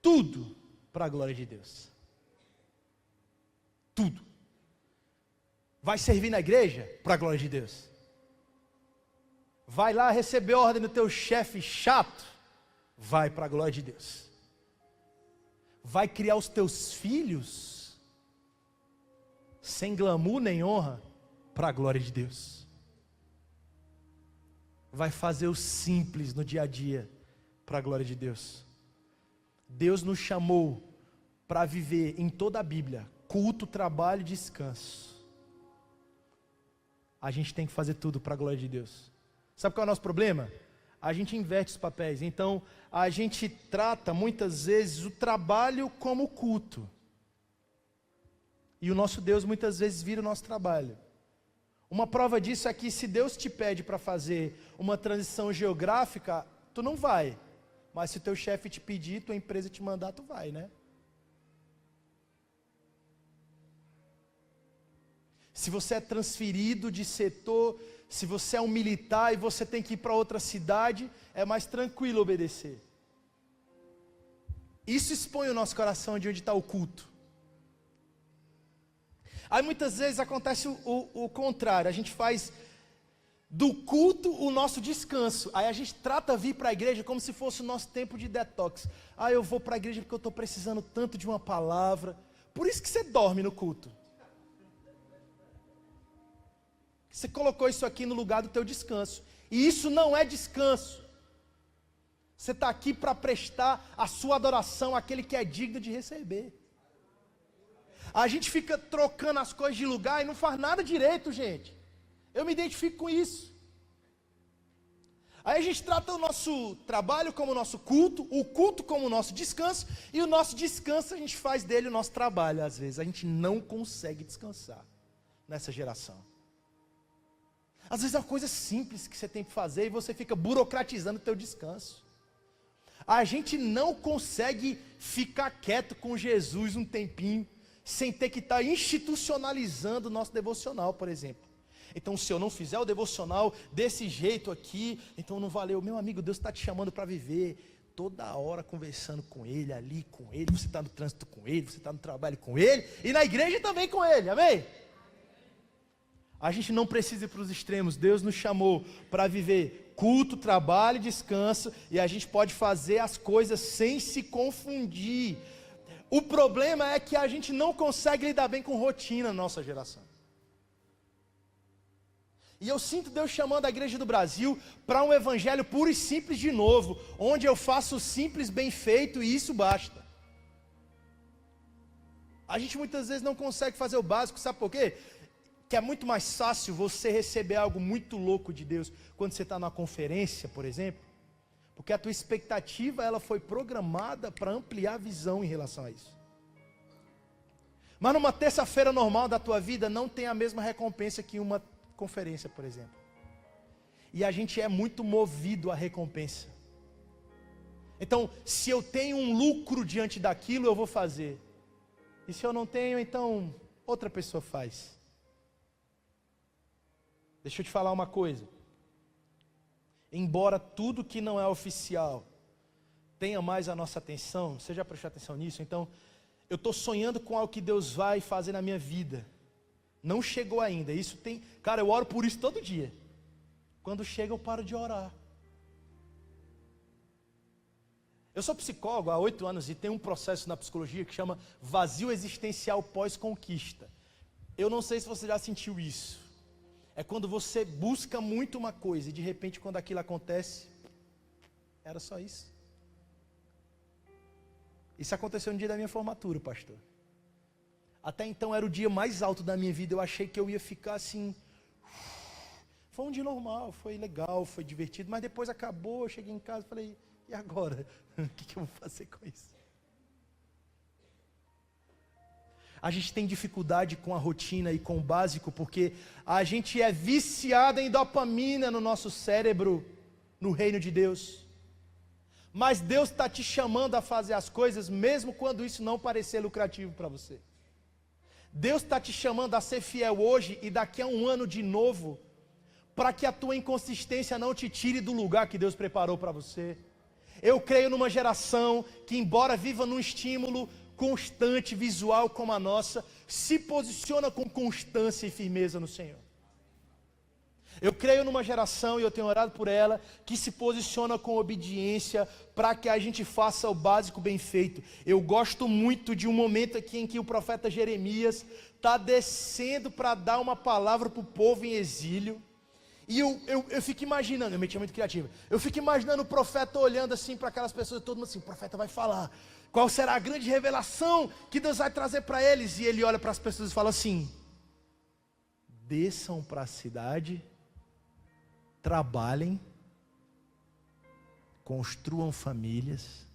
Tudo para a glória de Deus. Tudo. Vai servir na igreja? Para a glória de Deus. Vai lá receber ordem do teu chefe chato? Vai para a glória de Deus. Vai criar os teus filhos? Sem glamour nem honra? Para a glória de Deus. Vai fazer o simples no dia a dia? Para a glória de Deus. Deus nos chamou para viver em toda a Bíblia, culto, trabalho e descanso. A gente tem que fazer tudo para a glória de Deus. Sabe qual é o nosso problema? A gente inverte os papéis. Então, a gente trata muitas vezes o trabalho como culto. E o nosso Deus muitas vezes vira o nosso trabalho. Uma prova disso é que se Deus te pede para fazer uma transição geográfica, tu não vai. Mas se o teu chefe te pedir, tua empresa te mandar, tu vai, né? Se você é transferido de setor, se você é um militar e você tem que ir para outra cidade, é mais tranquilo obedecer. Isso expõe o nosso coração de onde está o culto. Aí muitas vezes acontece o contrário, a gente faz do culto o nosso descanso. Aí a gente trata vir para a igreja como se fosse o nosso tempo de detox. Eu vou para a igreja porque eu estou precisando tanto de uma palavra. Por isso que você dorme no culto. Você colocou isso aqui no lugar do teu descanso. E isso não é descanso. Você está aqui para prestar a sua adoração àquele que é digno de receber. A gente fica trocando as coisas de lugar e não faz nada direito, gente. Eu me identifico com isso. Aí a gente trata o nosso trabalho como nosso culto, o culto como nosso descanso, e o nosso descanso a gente faz dele o nosso trabalho. Às vezes a gente não consegue descansar nessa geração. Às vezes é uma coisa simples que você tem que fazer e você fica burocratizando o teu descanso. A gente não consegue ficar quieto com Jesus um tempinho, sem ter que estar institucionalizando o nosso devocional, por exemplo. Então, se eu não fizer o devocional desse jeito aqui, então não valeu. Meu amigo, Deus está te chamando para viver toda hora conversando com Ele, ali com Ele. Você está no trânsito com Ele, você está no trabalho com Ele, e na igreja também com Ele, amém? A gente não precisa ir para os extremos. Deus nos chamou para viver culto, trabalho e descanso, e a gente pode fazer as coisas sem se confundir. O problema é que a gente não consegue lidar bem com rotina na nossa geração. E eu sinto Deus chamando a igreja do Brasil para um evangelho puro e simples de novo, onde eu faço o simples bem feito e isso basta. A gente muitas vezes não consegue fazer o básico, sabe por quê? Que é muito mais fácil você receber algo muito louco de Deus quando você está numa conferência, por exemplo, porque a tua expectativa ela foi programada para ampliar a visão em relação a isso. Mas numa terça-feira normal da tua vida não tem a mesma recompensa que uma conferência, por exemplo. E a gente é muito movido à recompensa. Então, se eu tenho um lucro diante daquilo, eu vou fazer. E se eu não tenho, então outra pessoa faz. Deixa eu te falar uma coisa. Embora tudo que não é oficial tenha mais a nossa atenção, você já prestou atenção nisso? Então, eu estou sonhando com algo que Deus vai fazer na minha vida. Não chegou ainda. Isso tem, cara, eu oro por isso todo dia. Quando chega eu paro de orar. Eu sou psicólogo há 8 anos e tem um processo na psicologia que chama vazio existencial pós-conquista. Eu não sei se você já sentiu isso. É quando você busca muito uma coisa e de repente quando aquilo acontece, era só isso. Isso aconteceu no dia da minha formatura, pastor. Até então era o dia mais alto da minha vida, eu achei que eu ia ficar assim. Foi um dia normal, foi legal, foi divertido, mas depois acabou, eu cheguei em casa e falei, e agora? O que eu vou fazer com isso? A gente tem dificuldade com a rotina e com o básico, porque a gente é viciado em dopamina no nosso cérebro, no reino de Deus. Mas Deus está te chamando a fazer as coisas, mesmo quando isso não parecer lucrativo para você. Deus está te chamando a ser fiel hoje e daqui a um ano de novo, para que a tua inconsistência não te tire do lugar que Deus preparou para você. Eu creio numa geração que, embora viva num estímulo constante, visual como a nossa, se posiciona com constância e firmeza no Senhor. Eu creio numa geração, e eu tenho orado por ela, que se posiciona com obediência para que a gente faça o básico bem feito. Eu gosto muito de um momento aqui em que o profeta Jeremias está descendo para dar uma palavra para o povo em exílio. E eu fico imaginando, eu me tinha muito criativa, eu fico imaginando o profeta olhando assim para aquelas pessoas, todo mundo assim, o profeta vai falar, qual será a grande revelação que Deus vai trazer para eles? E ele olha para as pessoas e fala assim, desçam para a cidade, trabalhem, construam famílias,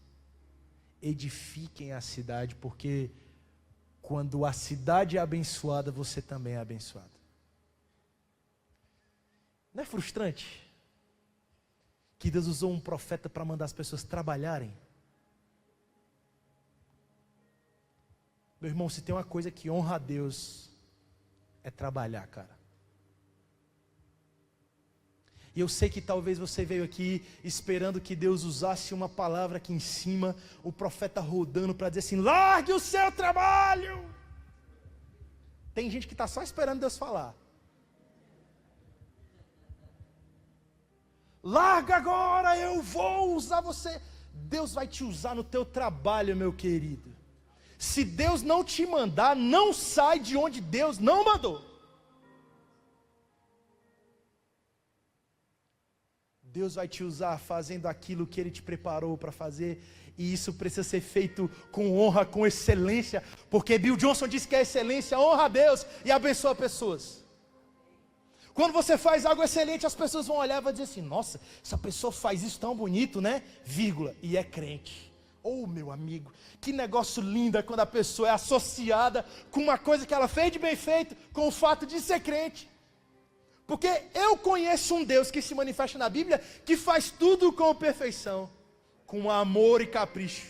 edifiquem a cidade, porque quando a cidade é abençoada, você também é abençoado. Não é frustrante que Deus usou um profeta para mandar as pessoas trabalharem? Meu irmão, se tem uma coisa que honra a Deus, é trabalhar, cara. E eu sei que talvez você veio aqui esperando que Deus usasse uma palavra aqui em cima, o profeta rodando para dizer assim: largue o seu trabalho. Tem gente que está só esperando Deus falar. Larga agora, eu vou usar você. Deus vai te usar no teu trabalho, meu querido. Se Deus não te mandar, não sai de onde Deus não mandou. Deus vai te usar fazendo aquilo que Ele te preparou para fazer. E isso precisa ser feito com honra, com excelência. Porque Bill Johnson disse que a excelência honra a Deus e abençoa pessoas. Quando você faz algo excelente, as pessoas vão olhar e vão dizer assim: nossa, essa pessoa faz isso tão bonito, né? Vírgula, e é crente. Oh, meu amigo, que negócio lindo é quando a pessoa é associada com uma coisa que ela fez de bem feito, com o fato de ser crente. Porque eu conheço um Deus que se manifesta na Bíblia, que faz tudo com perfeição, com amor e capricho.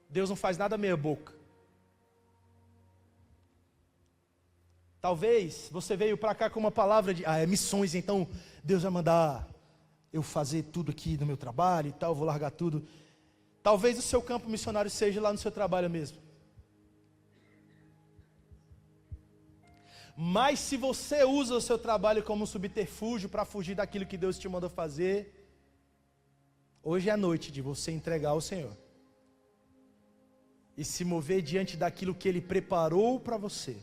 Deus não faz nada meia boca. Talvez você veio para cá com uma palavra de missões, então Deus vai mandar eu fazer tudo aqui no meu trabalho e tal, vou largar tudo. Talvez o seu campo missionário seja lá no seu trabalho mesmo. Mas se você usa o seu trabalho como um subterfúgio para fugir daquilo que Deus te mandou fazer, hoje é a noite de você entregar ao Senhor e se mover diante daquilo que Ele preparou para você.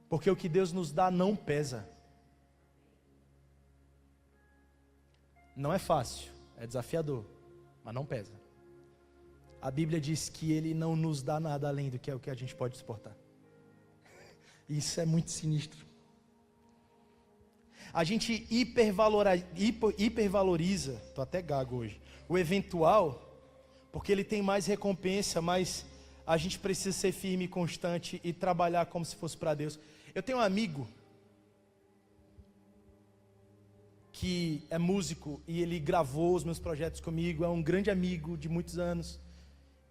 Porque o que Deus nos dá não pesa. Não é fácil, é desafiador, mas não pesa. A Bíblia diz que Ele não nos dá nada além do que é o que a gente pode suportar. Isso é muito sinistro. A gente hipervaloriza, estou até gago hoje, o eventual, porque ele tem mais recompensa, mas a gente precisa ser firme e constante e trabalhar como se fosse para Deus. Eu tenho um amigo que é músico e ele gravou os meus projetos comigo, é um grande amigo de muitos anos,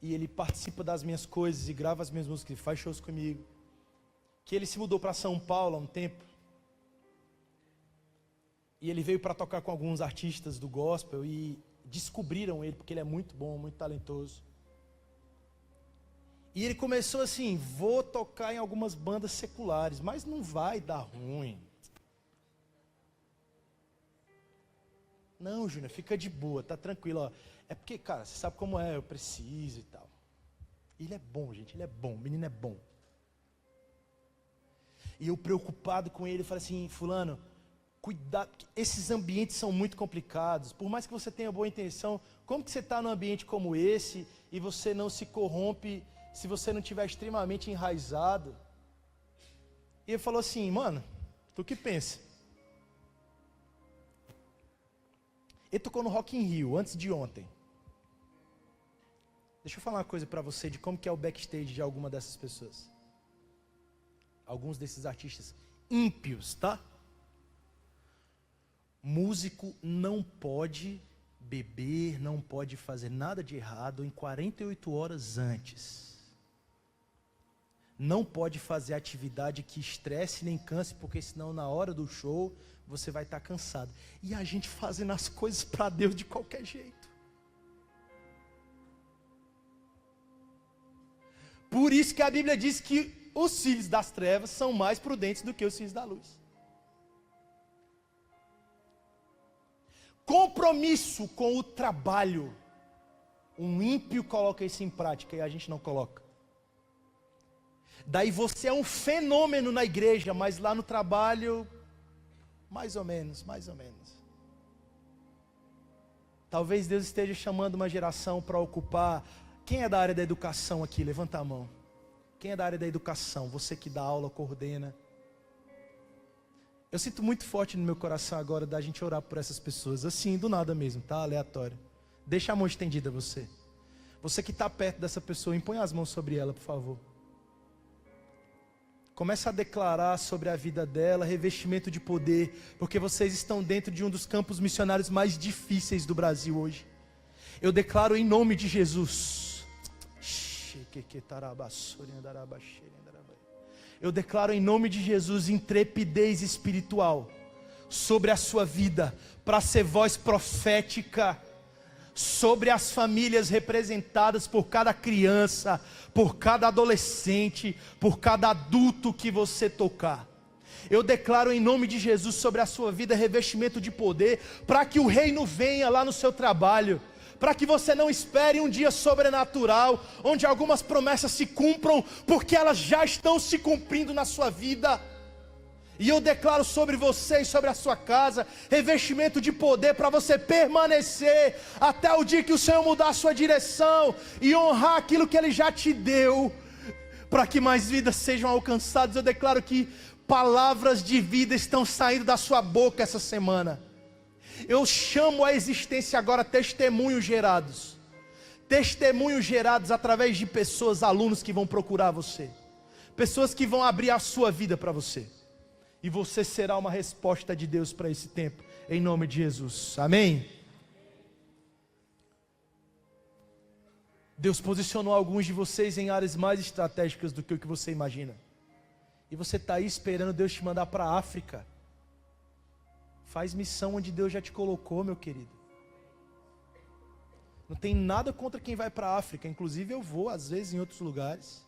e ele participa das minhas coisas e grava as minhas músicas e faz shows comigo. Que ele se mudou para São Paulo há um tempo, e ele veio para tocar com alguns artistas do gospel, e descobriram ele, porque ele é muito bom, muito talentoso. E ele começou assim: vou tocar em algumas bandas seculares, mas não vai dar ruim. Não, Júnior, fica de boa, tá tranquilo, ó. É porque, cara, você sabe como é, eu preciso e tal. Ele é bom, gente, ele é bom, o menino é bom. E eu preocupado com ele, falei assim: fulano, cuidado, esses ambientes são muito complicados. Por mais que você tenha boa intenção, como que você está num ambiente como esse e você não se corrompe se você não estiver extremamente enraizado? E ele falou assim: mano, tu que pensa? Ele tocou no Rock in Rio, antes de ontem. Deixa eu falar uma coisa para você de como que é o backstage de alguma dessas pessoas. Alguns desses artistas ímpios, tá? Músico não pode beber, não pode fazer nada de errado em 48 horas antes. Não pode fazer atividade que estresse nem canse, porque senão na hora do show você vai estar cansado. E a gente fazendo as coisas para Deus de qualquer jeito. Por isso que a Bíblia diz que os filhos das trevas são mais prudentes do que os filhos da luz. Compromisso com o trabalho. Um ímpio coloca isso em prática e a gente não coloca. Daí você é um fenômeno na igreja, mas lá no trabalho, mais ou menos, mais ou menos. Talvez Deus esteja chamando uma geração para ocupar. Quem é da área da educação aqui? Levanta a mão. Quem é da área da educação? Você que dá aula, coordena. Eu sinto muito forte no meu coração agora da gente orar por essas pessoas. Assim, do nada mesmo, tá? Aleatório. Deixa a mão estendida você. Você que está perto dessa pessoa, impõe as mãos sobre ela, por favor. Começa a declarar sobre a vida dela, revestimento de poder, porque vocês estão dentro de um dos campos missionários mais difíceis do Brasil hoje. Eu declaro em nome de Jesus. Eu declaro em nome de Jesus intrepidez espiritual sobre a sua vida, para ser voz profética sobre as famílias representadas por cada criança, por cada adolescente, por cada adulto que você tocar. Eu declaro em nome de Jesus sobre a sua vida revestimento de poder, para que o reino venha lá no seu trabalho, para que você não espere um dia sobrenatural, onde algumas promessas se cumpram, porque elas já estão se cumprindo na sua vida. E eu declaro sobre você e sobre a sua casa, revestimento de poder para você permanecer até o dia que o Senhor mudar a sua direção e honrar aquilo que Ele já te deu, para que mais vidas sejam alcançadas. Eu declaro que palavras de vida estão saindo da sua boca essa semana. Eu chamo à existência agora testemunhos gerados através de pessoas, alunos que vão procurar você, pessoas que vão abrir a sua vida para você. E você será uma resposta de Deus para esse tempo, em nome de Jesus, amém? Deus posicionou alguns de vocês em áreas mais estratégicas do que o que você imagina. E você está aí esperando Deus te mandar para a África. Faz missão onde Deus já te colocou, meu querido. Não tem nada contra quem vai para a África, inclusive eu vou às vezes em outros lugares.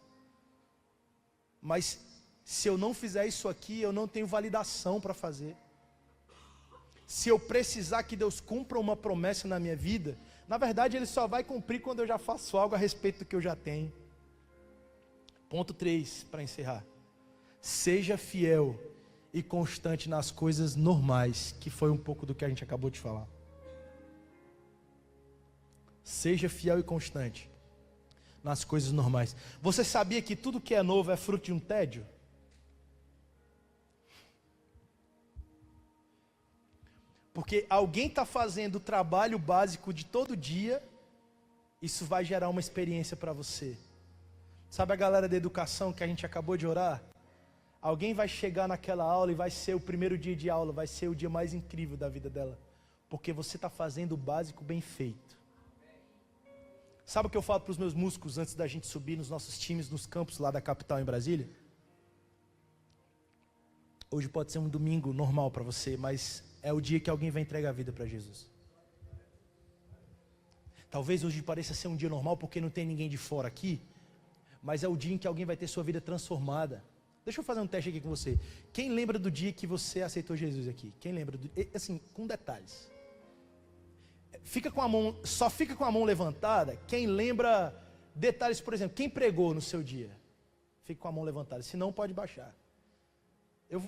Mas se eu não fizer isso aqui, eu não tenho validação para fazer. Se eu precisar que Deus cumpra uma promessa na minha vida, na verdade Ele só vai cumprir quando eu já faço algo a respeito do que eu já tenho. Ponto 3, para encerrar. Seja fiel e constante nas coisas normais, que foi um pouco do que a gente acabou de falar. Seja fiel e constante nas coisas normais. Você sabia que tudo que é novo é fruto de um tédio? Porque alguém está fazendo o trabalho básico de todo dia, isso vai gerar uma experiência para você. Sabe a galera da educação que a gente acabou de orar? Alguém vai chegar naquela aula e vai ser o primeiro dia de aula, vai ser o dia mais incrível da vida dela. Porque você está fazendo o básico bem feito. Sabe o que eu falo para os meus músicos antes da gente subir nos nossos times, nos campos lá da capital em Brasília? Hoje pode ser um domingo normal para você, mas é o dia que alguém vai entregar a vida para Jesus. Talvez hoje pareça ser um dia normal porque não tem ninguém de fora aqui, mas é o dia em que alguém vai ter sua vida transformada. Deixa eu fazer um teste aqui com você. Quem lembra do dia que você aceitou Jesus aqui? Quem lembra? Assim, com detalhes. Só fica com a mão levantada quem lembra detalhes, por exemplo, quem pregou no seu dia? Fica com a mão levantada, se não pode baixar.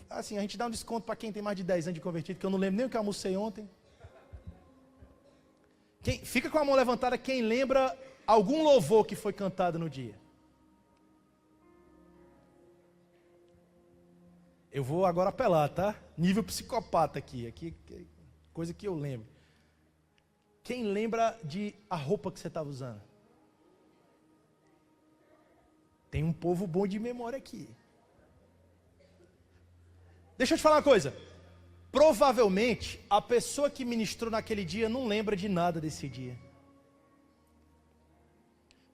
A gente dá um desconto para quem tem mais de 10 anos de convertido, que eu não lembro nem o que eu almocei ontem. Fica com a mão levantada quem lembra algum louvor que foi cantado no dia. Eu vou agora apelar, tá? Nível psicopata aqui, coisa que eu lembro. Quem lembra de a roupa que você estava usando? Tem um povo bom de memória aqui. Deixa eu te falar uma coisa. Provavelmente, a pessoa que ministrou naquele dia não lembra de nada desse dia.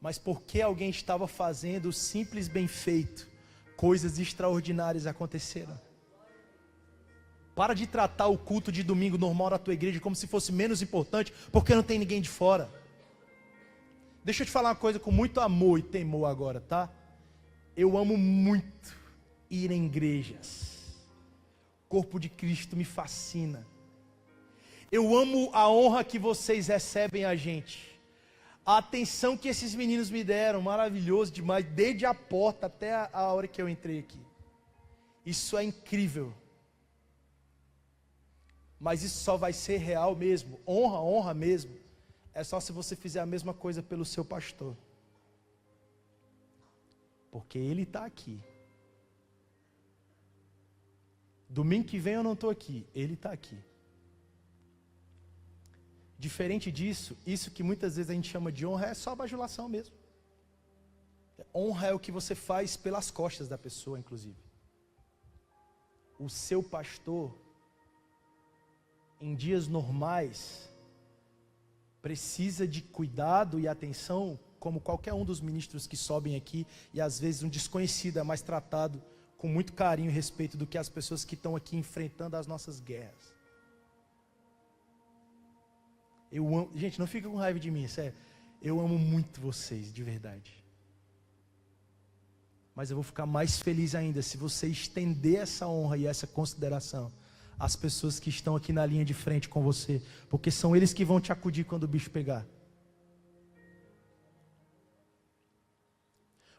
Mas porque alguém estava fazendo o simples bem feito, coisas extraordinárias aconteceram. Para de tratar o culto de domingo normal da tua igreja como se fosse menos importante, porque não tem ninguém de fora. Deixa eu te falar uma coisa com muito amor e temor agora, tá? Eu amo muito ir em igrejas. O corpo de Cristo me fascina. Eu amo a honra que vocês recebem a gente. A atenção que esses meninos me deram, maravilhoso demais, desde a porta até a hora que eu entrei aqui. Isso é incrível. Mas isso só vai ser real mesmo, honra mesmo, é só se você fizer a mesma coisa pelo seu pastor. Porque ele está aqui. Domingo que vem eu não estou aqui, ele está aqui. Diferente disso, isso que muitas vezes a gente chama de honra é só bajulação mesmo. Honra é o que você faz pelas costas da pessoa, inclusive. o seu pastor, em dias normais, precisa de cuidado e atenção, como qualquer um dos ministros que sobem aqui, e às vezes um desconhecido é mais tratado com muito carinho e respeito do que as pessoas que estão aqui enfrentando as nossas guerras. Eu amo, gente, não fica com raiva de mim, sério. Eu amo muito vocês, de verdade. Mas eu vou ficar mais feliz ainda se você estender essa honra e essa consideração às pessoas que estão aqui na linha de frente com você, porque são eles que vão te acudir quando o bicho pegar.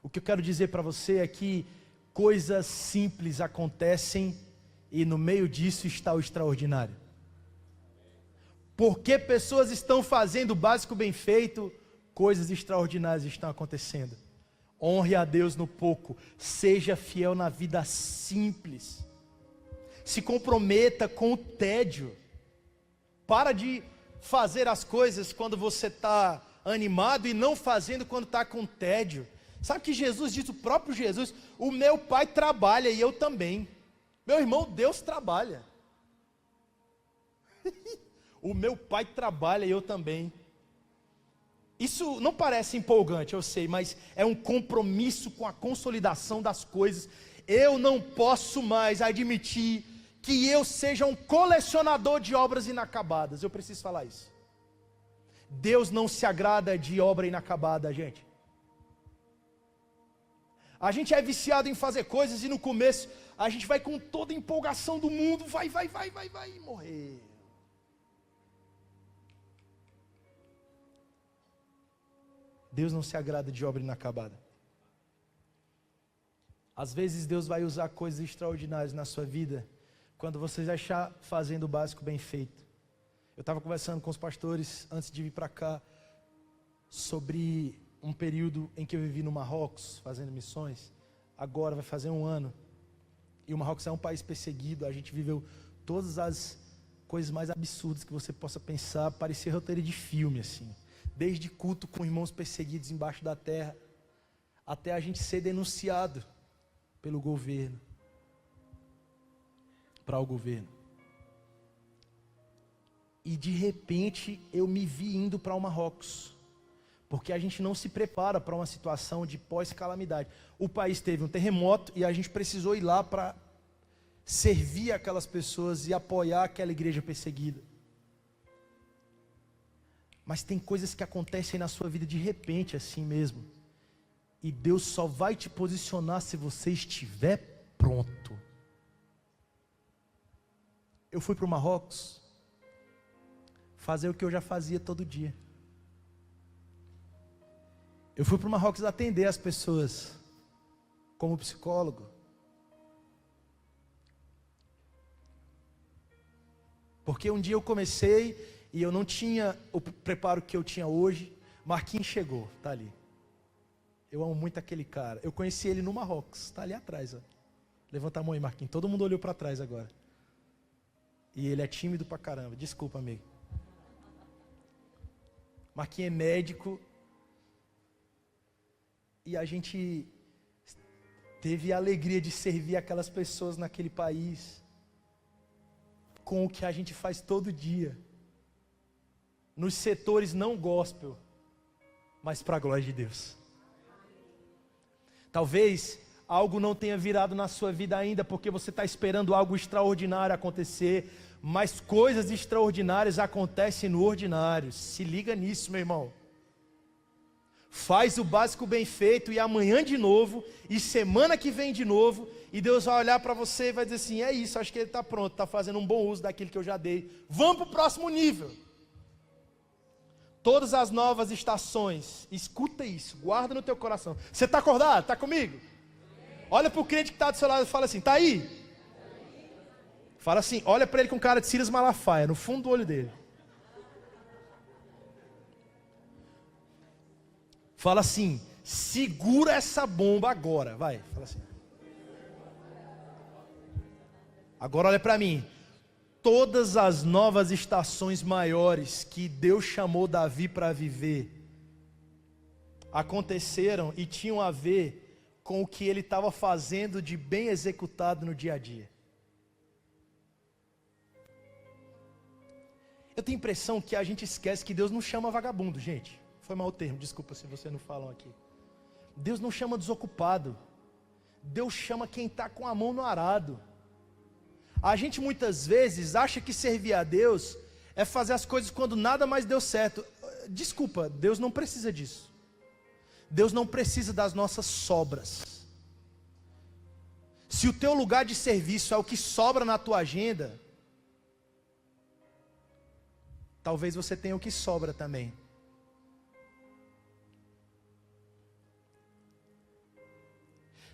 O que eu quero dizer para você é que coisas simples acontecem e no meio disso está o extraordinário. Porque pessoas estão fazendo o básico bem feito, coisas extraordinárias estão acontecendo. Honre a Deus no pouco, seja fiel na vida simples. Se comprometa com o tédio. Para de fazer as coisas quando você está animado e não fazendo quando está com tédio. Sabe que Jesus diz, o próprio Jesus, o meu pai trabalha e eu também. Meu irmão, Deus trabalha. O meu pai trabalha e eu também. Isso não parece empolgante, eu sei, mas é um compromisso com a consolidação das coisas. Eu não posso mais admitir que eu seja um colecionador de obras inacabadas. Eu preciso falar isso. Deus não se agrada de obra inacabada, gente. A gente é viciado em fazer coisas e no começo a gente vai com toda a empolgação do mundo, vai e morrer. Deus não se agrada de obra inacabada. Às vezes Deus vai usar coisas extraordinárias na sua vida, quando você já está fazendo o básico bem feito. Eu estava conversando com os pastores, antes de vir para cá, sobre um período em que eu vivi no Marrocos, fazendo missões. Agora vai fazer 1 ano. E o Marrocos é um país perseguido, a gente viveu todas as coisas mais absurdas que você possa pensar, parecia roteiro de filme, assim. Desde culto com irmãos perseguidos embaixo da terra, até a gente ser denunciado pelo governo, para o governo. E de repente eu me vi indo para o Marrocos, porque a gente não se prepara para uma situação de pós-calamidade. O país teve um terremoto e a gente precisou ir lá para servir aquelas pessoas e apoiar aquela igreja perseguida. Mas tem coisas que acontecem na sua vida de repente, assim mesmo. E Deus só vai te posicionar se você estiver pronto. Eu fui para o Marrocos fazer o que eu já fazia todo dia. Eu fui para o Marrocos atender as pessoas como psicólogo. Porque um dia eu comecei e eu não tinha o preparo que eu tinha hoje. Marquinhos chegou, está ali. Eu amo muito aquele cara. Eu conheci ele no Marrocos, está ali atrás. Ó. Levanta a mão aí, Marquinhos. Todo mundo olhou para trás agora. E ele é tímido pra caramba. Desculpa, amigo. Marquinhos é médico. E a gente teve a alegria de servir aquelas pessoas naquele país com o que a gente faz todo dia. Nos setores não gospel, mas para a glória de Deus. Talvez algo não tenha virado na sua vida ainda, porque você está esperando algo extraordinário acontecer, mas coisas extraordinárias acontecem no ordinário. Se liga nisso, meu irmão. Faz o básico bem feito e amanhã de novo, e semana que vem de novo, e Deus vai olhar para você e vai dizer assim, é isso, acho que ele está pronto, está fazendo um bom uso daquilo que eu já dei. Vamos para o próximo nível. Todas as novas estações, escuta isso, guarda no teu coração. Você está acordado? Está comigo? Olha para o crente que está do seu lado e fala assim, está aí? Fala assim, olha para ele com cara de Silas Malafaia, no fundo do olho dele. Fala assim, segura essa bomba agora, vai, fala assim. Agora olha para mim. Todas as novas estações maiores que Deus chamou Davi para viver, aconteceram e tinham a ver com o que ele estava fazendo de bem executado no dia a dia. Eu tenho a impressão que a gente esquece que Deus não chama vagabundo, gente. Foi mau termo, desculpa se vocês não falam aqui. Deus não chama desocupado. Deus chama quem está com a mão no arado. A gente muitas vezes acha que servir a Deus é fazer as coisas quando nada mais deu certo. Desculpa, Deus não precisa disso. Deus não precisa das nossas sobras. Se o teu lugar de serviço é o que sobra na tua agenda, talvez você tenha o que sobra também.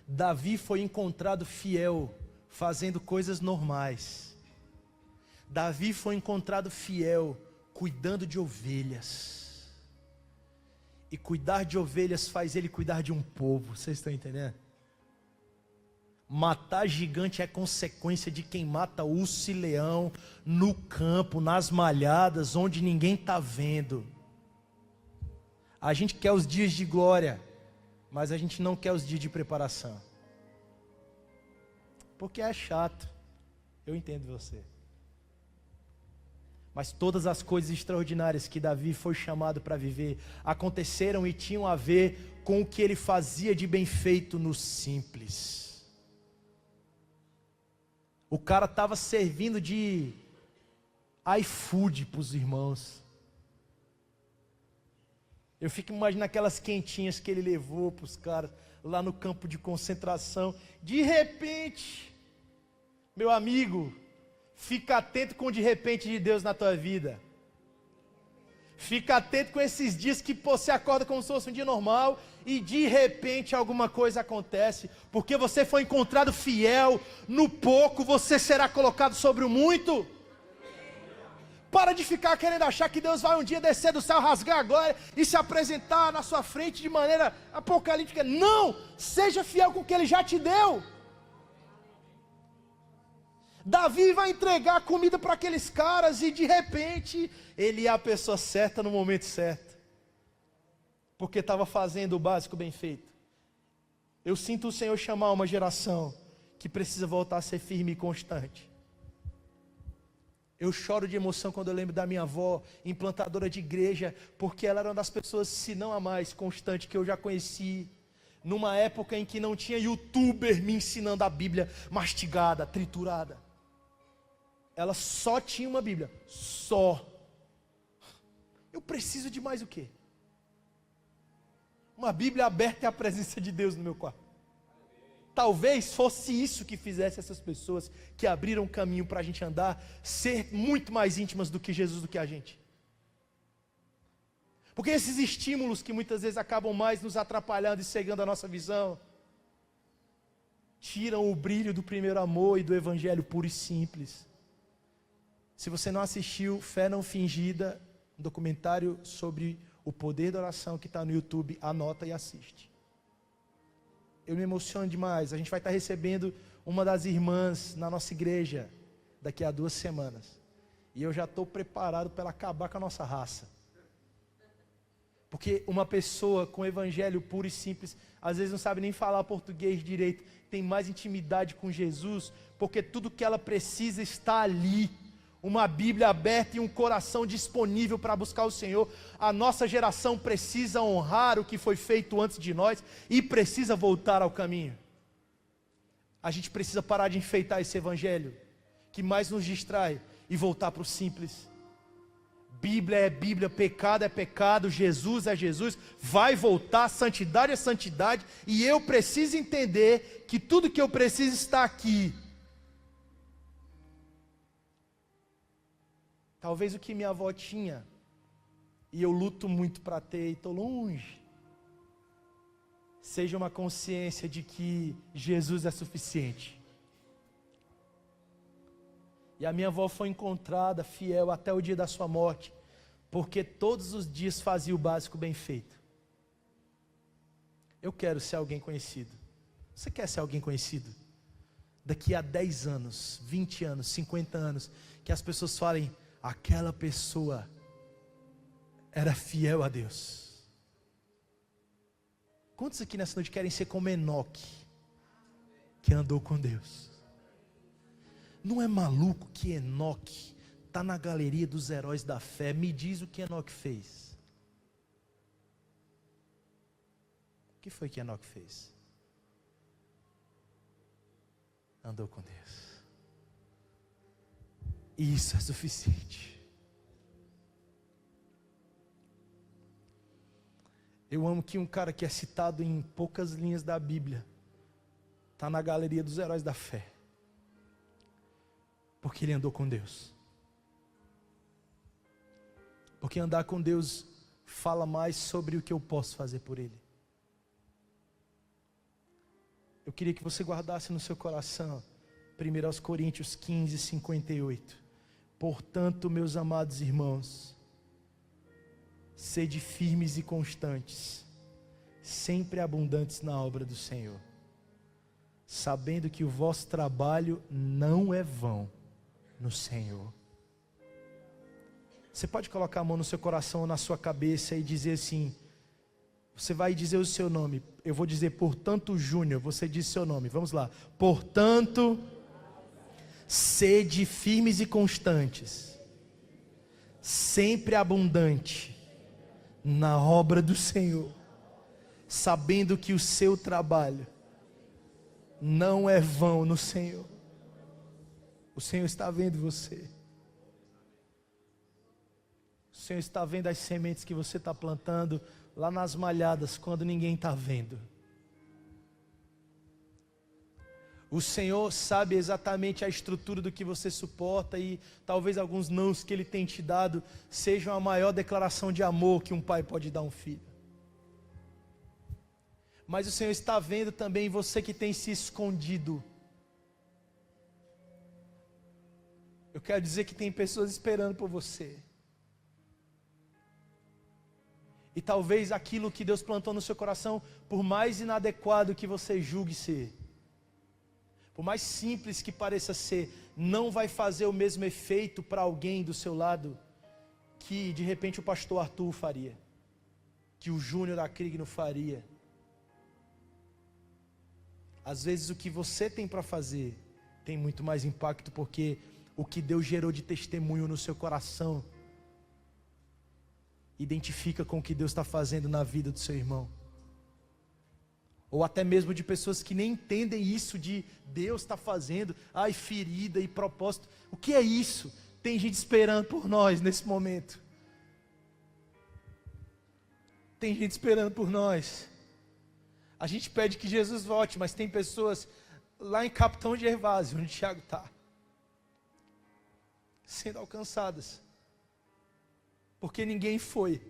Davi foi encontrado fiel, fazendo coisas normais. Davi foi encontrado fiel, cuidando de ovelhas. E cuidar de ovelhas faz ele cuidar de um povo, vocês estão entendendo? Matar gigante é consequência de quem mata urso e leão no campo, nas malhadas, onde ninguém está vendo. A gente quer os dias de glória, mas a gente não quer os dias de preparação. Porque é chato. Eu entendo você. Mas todas as coisas extraordinárias que Davi foi chamado para viver aconteceram e tinham a ver com o que ele fazia de bem feito no simples. O cara estava servindo de iFood para os irmãos. Eu fico imaginando aquelas quentinhas que ele levou para os caras lá no campo de concentração. De repente, meu amigo, fica atento com o de repente de Deus na tua vida. Fica atento com esses dias que você acorda como se fosse um dia normal e de repente alguma coisa acontece, porque você foi encontrado fiel no pouco, você será colocado sobre o muito. Para de ficar querendo achar que Deus vai um dia descer do céu, rasgar a glória e se apresentar na sua frente de maneira apocalíptica. Não! Seja fiel com o que Ele já te deu. Davi vai entregar comida para aqueles caras e de repente ele é a pessoa certa no momento certo, porque estava fazendo o básico bem feito. Eu sinto o Senhor chamar uma geração que precisa voltar a ser firme e constante. Eu choro de emoção quando eu lembro da minha avó, implantadora de igreja, porque ela era uma das pessoas, se não a mais constante que eu já conheci, numa época em que não tinha youtuber me ensinando a Bíblia mastigada, triturada. Ela só tinha uma Bíblia, só. Eu preciso de mais o quê? Uma Bíblia aberta e a presença de Deus no meu quarto. Talvez fosse isso que fizesse essas pessoas que abriram caminho para a gente andar, ser muito mais íntimas do que Jesus, do que a gente. Porque esses estímulos que muitas vezes acabam mais nos atrapalhando e cegando a nossa visão, tiram o brilho do primeiro amor e do evangelho puro e simples. Se você não assistiu Fé Não Fingida, um documentário sobre o poder da oração que está no YouTube, anota e assiste. Eu me emociono demais. A gente vai estar recebendo uma das irmãs na nossa igreja daqui a 2 semanas. E eu já estou preparado para ela acabar com a nossa raça. Porque uma pessoa com evangelho puro e simples, às vezes não sabe nem falar português direito, tem mais intimidade com Jesus, porque tudo que ela precisa está ali. Uma Bíblia aberta e um coração disponível para buscar o Senhor. A nossa geração precisa honrar o que foi feito antes de nós e precisa voltar ao caminho. A gente precisa parar de enfeitar esse evangelho que mais nos distrai e voltar para o simples. Bíblia é Bíblia, pecado é pecado, Jesus é Jesus, vai voltar, santidade é santidade, e eu preciso entender que tudo que eu preciso está aqui. Talvez o que minha avó tinha, e eu luto muito para ter e estou longe, seja uma consciência de que Jesus é suficiente. E a minha avó foi encontrada fiel até o dia da sua morte, porque todos os dias fazia o básico bem feito. Eu quero ser alguém conhecido. Você quer ser alguém conhecido? Daqui a 10 anos, 20 anos, 50 anos, que as pessoas falem, aquela pessoa era fiel a Deus. Quantos aqui nessa noite querem ser como Enoque, que andou com Deus? Não é maluco que Enoque está na galeria dos heróis da fé. Me diz o que Enoque fez. O que foi que Enoque fez? Andou com Deus. E isso é suficiente. Eu amo que um cara que é citado em poucas linhas da Bíblia está na galeria dos heróis da fé. Porque ele andou com Deus. Porque andar com Deus fala mais sobre o que eu posso fazer por Ele. Eu queria que você guardasse no seu coração 1 Coríntios 15, 58. Portanto, meus amados irmãos, sede firmes e constantes, sempre abundantes na obra do Senhor, sabendo que o vosso trabalho não é vão no Senhor. Você pode colocar a mão no seu coração ou na sua cabeça e dizer assim, você vai dizer o seu nome, eu vou dizer portanto Júnior, você diz seu nome, vamos lá. Portanto, sede firmes e constantes, sempre abundante na obra do Senhor, sabendo que o seu trabalho não é vão no Senhor. O Senhor está vendo você. O Senhor está vendo as sementes que você está plantando lá nas malhadas, quando ninguém está vendo. O Senhor sabe exatamente a estrutura do que você suporta, e talvez alguns nãos que Ele tem te dado sejam a maior declaração de amor que um pai pode dar a um filho. Mas o Senhor está vendo também você que tem se escondido. Eu quero dizer que tem pessoas esperando por você. E talvez aquilo que Deus plantou no seu coração, por mais inadequado que você julgue ser, por mais simples que pareça ser, não vai fazer o mesmo efeito para alguém do seu lado que de repente o pastor Arthur faria, que o Júnior da Krigno faria. Às vezes o que você tem para fazer tem muito mais impacto, porque o que Deus gerou de testemunho no seu coração identifica com o que Deus está fazendo na vida do seu irmão. Ou até mesmo de pessoas que nem entendem isso de Deus está fazendo, ai, ferida e propósito. O que é isso? Tem gente esperando por nós nesse momento. Tem gente esperando por nós. A gente pede que Jesus volte, mas tem pessoas lá em Capitão Gervásio, onde o Tiago está, sendo alcançadas, porque ninguém foi.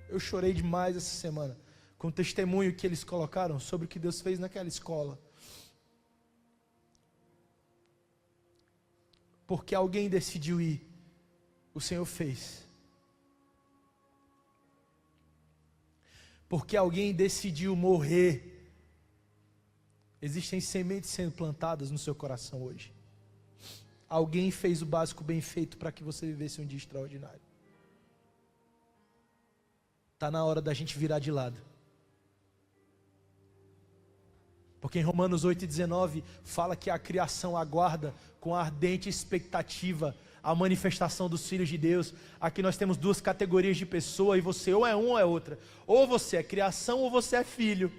Eu chorei demais essa semana com o testemunho que eles colocaram sobre o que Deus fez naquela escola. Porque alguém decidiu ir, o Senhor fez. Porque alguém decidiu morrer. Existem sementes sendo plantadas no seu coração hoje. Alguém fez o básico bem feito para que você vivesse um dia extraordinário. Está na hora da gente virar de lado. Porque em Romanos 8,19 fala que a criação aguarda com ardente expectativa a manifestação dos filhos de Deus. Aqui nós temos duas categorias de pessoa, e você ou é um ou é outra. Ou você é criação ou você é filho.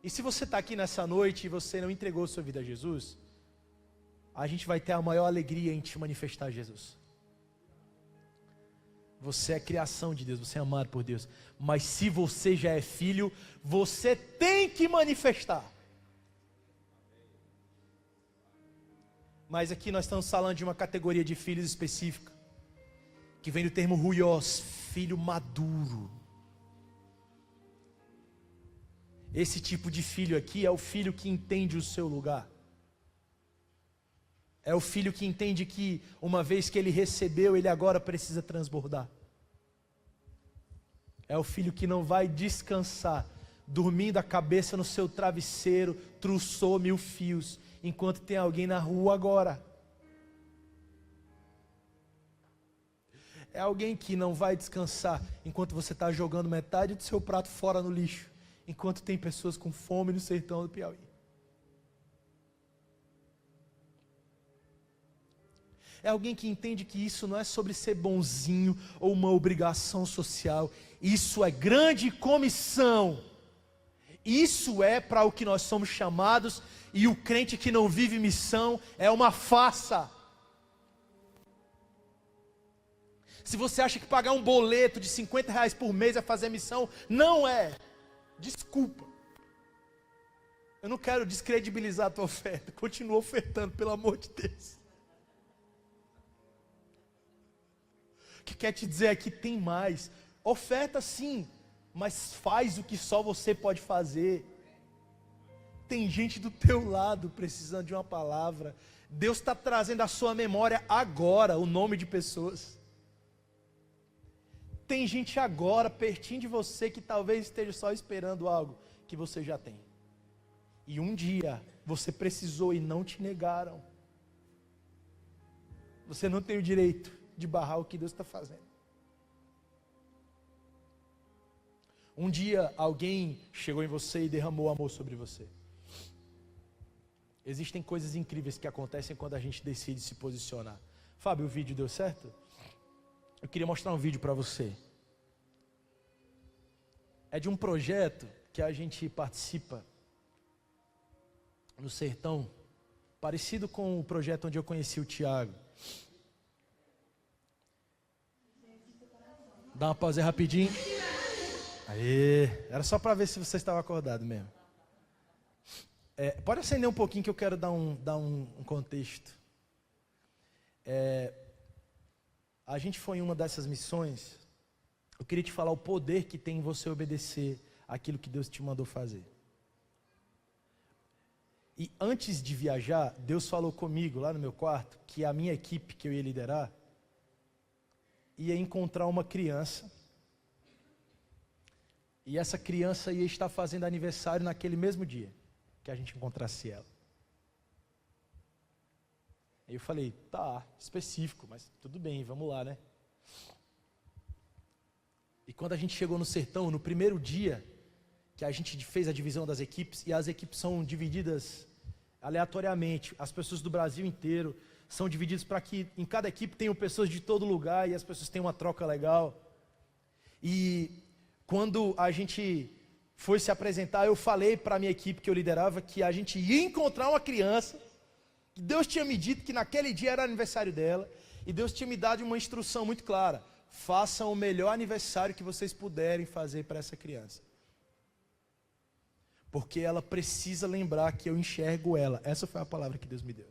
E se você está aqui nessa noite e você não entregou sua vida a Jesus, a gente vai ter a maior alegria em te manifestar Jesus. Você é criação de Deus, você é amado por Deus. Mas se você já é filho, você tem que manifestar. Mas aqui nós estamos falando de uma categoria de filhos específica, que vem do termo ruios, filho maduro. Esse tipo de filho aqui é o filho que entende o seu lugar. É o filho que entende que uma vez que ele recebeu, ele agora precisa transbordar. É o filho que não vai descansar, dormindo a cabeça no seu travesseiro, truçou 1000 fios, enquanto tem alguém na rua agora. É alguém que não vai descansar, enquanto você está jogando metade do seu prato fora no lixo, enquanto tem pessoas com fome no sertão do Piauí. É alguém que entende que isso não é sobre ser bonzinho ou uma obrigação social. Isso é grande comissão. Isso é para o que nós somos chamados, e o crente que não vive missão é uma farsa. Se você acha que pagar um boleto de R$50 por mês é fazer missão, não é. Desculpa. Eu não quero descredibilizar a tua oferta. Continua ofertando, pelo amor de Deus. O que quer te dizer é que tem mais. Oferta sim, mas faz o que só você pode fazer. Tem gente do teu lado precisando de uma palavra. Deus está trazendo à sua memória agora o nome de pessoas. Tem gente agora pertinho de você que talvez esteja só esperando algo que você já tem. E um dia você precisou e não te negaram. Você não tem o direito de barrar o que Deus está fazendo. Um dia alguém chegou em você e derramou amor sobre você. Existem coisas incríveis que acontecem quando a gente decide se posicionar. Fábio, o vídeo deu certo? Eu queria mostrar um vídeo para você. É de um projeto que a gente participa no sertão, parecido com o projeto onde eu conheci o Tiago. Dá uma pausa aí rapidinho. Aê, era só para ver se você estava acordado mesmo. Pode acender um pouquinho que eu quero dar um contexto. A gente foi em uma dessas missões. Eu queria te falar o poder que tem em você obedecer aquilo que Deus te mandou fazer. E antes de viajar, Deus falou comigo lá no meu quarto que a minha equipe que eu ia liderar ia encontrar uma criança. E essa criança ia estar fazendo aniversário naquele mesmo dia que a gente encontrasse ela. Aí eu falei, tá, específico, mas tudo bem, vamos lá, né? E quando a gente chegou no sertão, no primeiro dia que a gente fez a divisão das equipes, e as equipes são divididas aleatoriamente, as pessoas do Brasil inteiro são divididas para que em cada equipe tenham pessoas de todo lugar e as pessoas tenham uma troca legal. E quando a gente foi se apresentar, eu falei para a minha equipe que eu liderava que a gente ia encontrar uma criança, que Deus tinha me dito que naquele dia era aniversário dela, e Deus tinha me dado uma instrução muito clara: façam o melhor aniversário que vocês puderem fazer para essa criança. Porque ela precisa lembrar que eu enxergo ela. Essa foi a palavra que Deus me deu.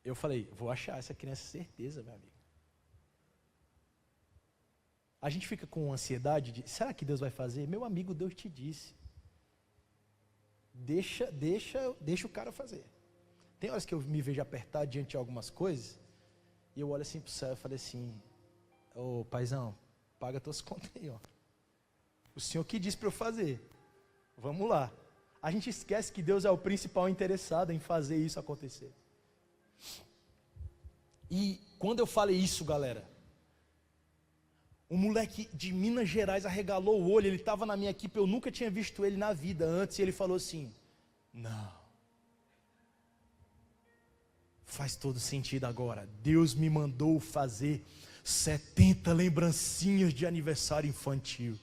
Eu falei, vou achar essa criança, certeza, meu amigo. A gente fica com ansiedade de, será que Deus vai fazer? Meu amigo, Deus te disse. Deixa o cara fazer. Tem horas que eu me vejo apertado diante de algumas coisas, e eu olho assim para o céu e falei assim, ô paizão, paga tuas contas aí, ó. O Senhor que disse para eu fazer. Vamos lá. A gente esquece que Deus é o principal interessado em fazer isso acontecer. E quando eu falei isso, galera, um moleque de Minas Gerais arregalou o olho, ele estava na minha equipe, eu nunca tinha visto ele na vida antes, e ele falou assim, não, faz todo sentido agora, Deus me mandou fazer 70 lembrancinhas de aniversário infantil.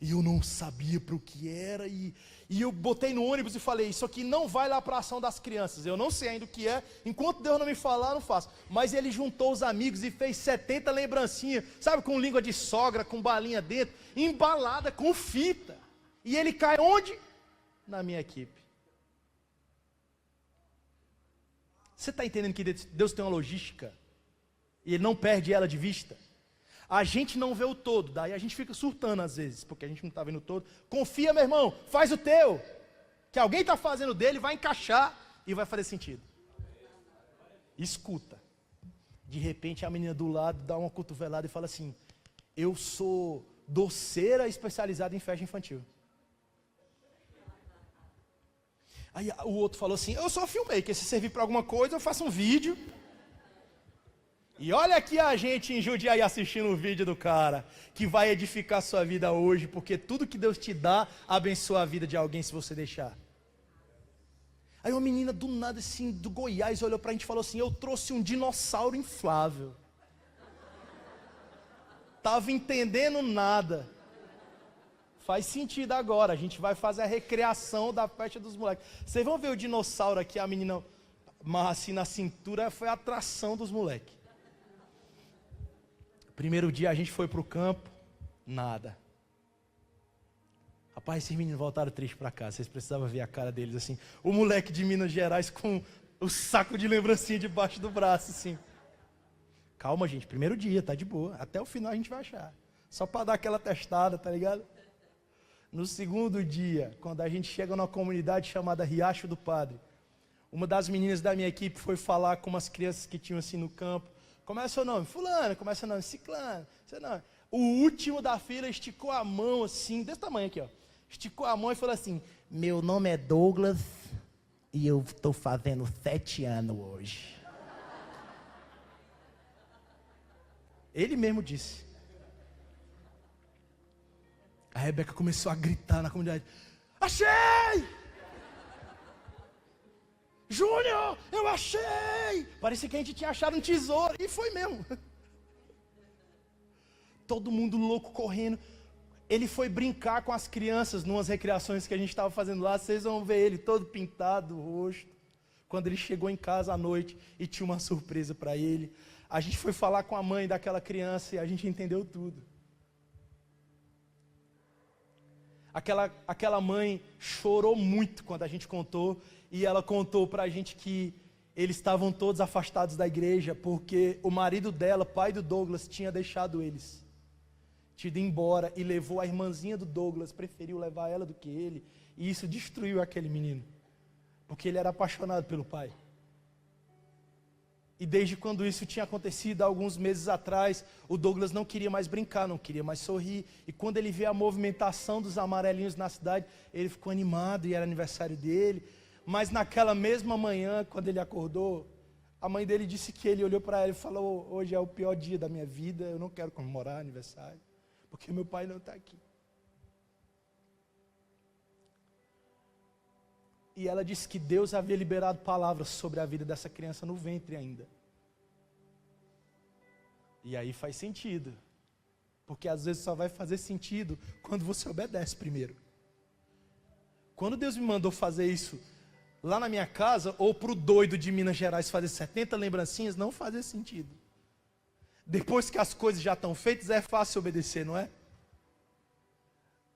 E eu não sabia para o que era, e eu botei no ônibus e falei, isso aqui não vai lá para a ação das crianças, eu não sei ainda o que é, enquanto Deus não me falar, eu não faço. Mas ele juntou os amigos e fez 70 lembrancinhas, sabe, com língua de sogra, com balinha dentro, embalada com fita. E ele cai onde? Na minha equipe. Você está entendendo que Deus tem uma logística, e Ele não perde ela de vista? A gente não vê o todo, daí a gente fica surtando às vezes, porque a gente não está vendo o todo. Confia, meu irmão, faz o teu, que alguém está fazendo dele, vai encaixar e vai fazer sentido. Escuta. De repente a menina do lado dá uma cotovelada e fala assim, eu sou doceira especializada em festa infantil. Aí o outro falou assim, eu só filmmaker, se servir para alguma coisa eu faço um vídeo. E olha aqui a gente em Jundiaí assistindo o vídeo do cara, que vai edificar a sua vida hoje, porque tudo que Deus te dá, abençoa a vida de alguém se você deixar. Aí uma menina do nada, assim, do Goiás, olhou pra gente e falou assim: eu trouxe um dinossauro inflável. Tava entendendo nada. Faz sentido agora, a gente vai fazer a recreação da festa dos moleques. Vocês vão ver o dinossauro aqui, a menina amarra assim na cintura, foi a atração dos moleques. Primeiro dia a gente foi pro campo, nada. Rapaz, esses meninos voltaram tristes pra casa, vocês precisavam ver a cara deles assim. O moleque de Minas Gerais com o saco de lembrancinha debaixo do braço, assim. Calma, gente, primeiro dia, tá de boa. Até o final a gente vai achar. Só pra dar aquela testada, tá ligado? No segundo dia, quando a gente chega numa comunidade chamada Riacho do Padre, uma das meninas da minha equipe foi falar com umas crianças que tinham assim no campo. Como é seu nome? Fulano. Como é seu nome? Ciclano. Seu nome? O último da fila esticou a mão assim, desse tamanho aqui, ó. Esticou a mão e falou assim: meu nome é Douglas e eu estou fazendo 7 anos hoje. Ele mesmo disse. A Rebeca começou a gritar na comunidade: achei! Júnior, eu achei! Parecia que a gente tinha achado um tesouro. E foi mesmo. Todo mundo louco, correndo. Ele foi brincar com as crianças numas recreações que a gente estava fazendo lá. Vocês vão ver ele todo pintado, o rosto. Quando ele chegou em casa à noite e tinha uma surpresa para ele. A gente foi falar com a mãe daquela criança e a gente entendeu tudo. Aquela mãe chorou muito quando a gente contou, e ela contou para a gente que eles estavam todos afastados da igreja, porque o marido dela, pai do Douglas, tinha deixado eles, tinha ido embora e levou a irmãzinha do Douglas, preferiu levar ela do que ele, e isso destruiu aquele menino, porque ele era apaixonado pelo pai. E desde quando isso tinha acontecido, há alguns meses atrás, o Douglas não queria mais brincar, não queria mais sorrir. E quando ele vê a movimentação dos amarelinhos na cidade, ele ficou animado e era aniversário dele. Mas naquela mesma manhã, quando ele acordou, a mãe dele disse que ele olhou para ela e falou: hoje é o pior dia da minha vida, eu não quero comemorar aniversário, porque meu pai não está aqui. E ela disse que Deus havia liberado palavras sobre a vida dessa criança no ventre ainda. E aí faz sentido. Porque às vezes só vai fazer sentido quando você obedece primeiro. Quando Deus me mandou fazer isso lá na minha casa, ou para o doido de Minas Gerais fazer 70 lembrancinhas, não fazia sentido. Depois que as coisas já estão feitas, é fácil obedecer, não é?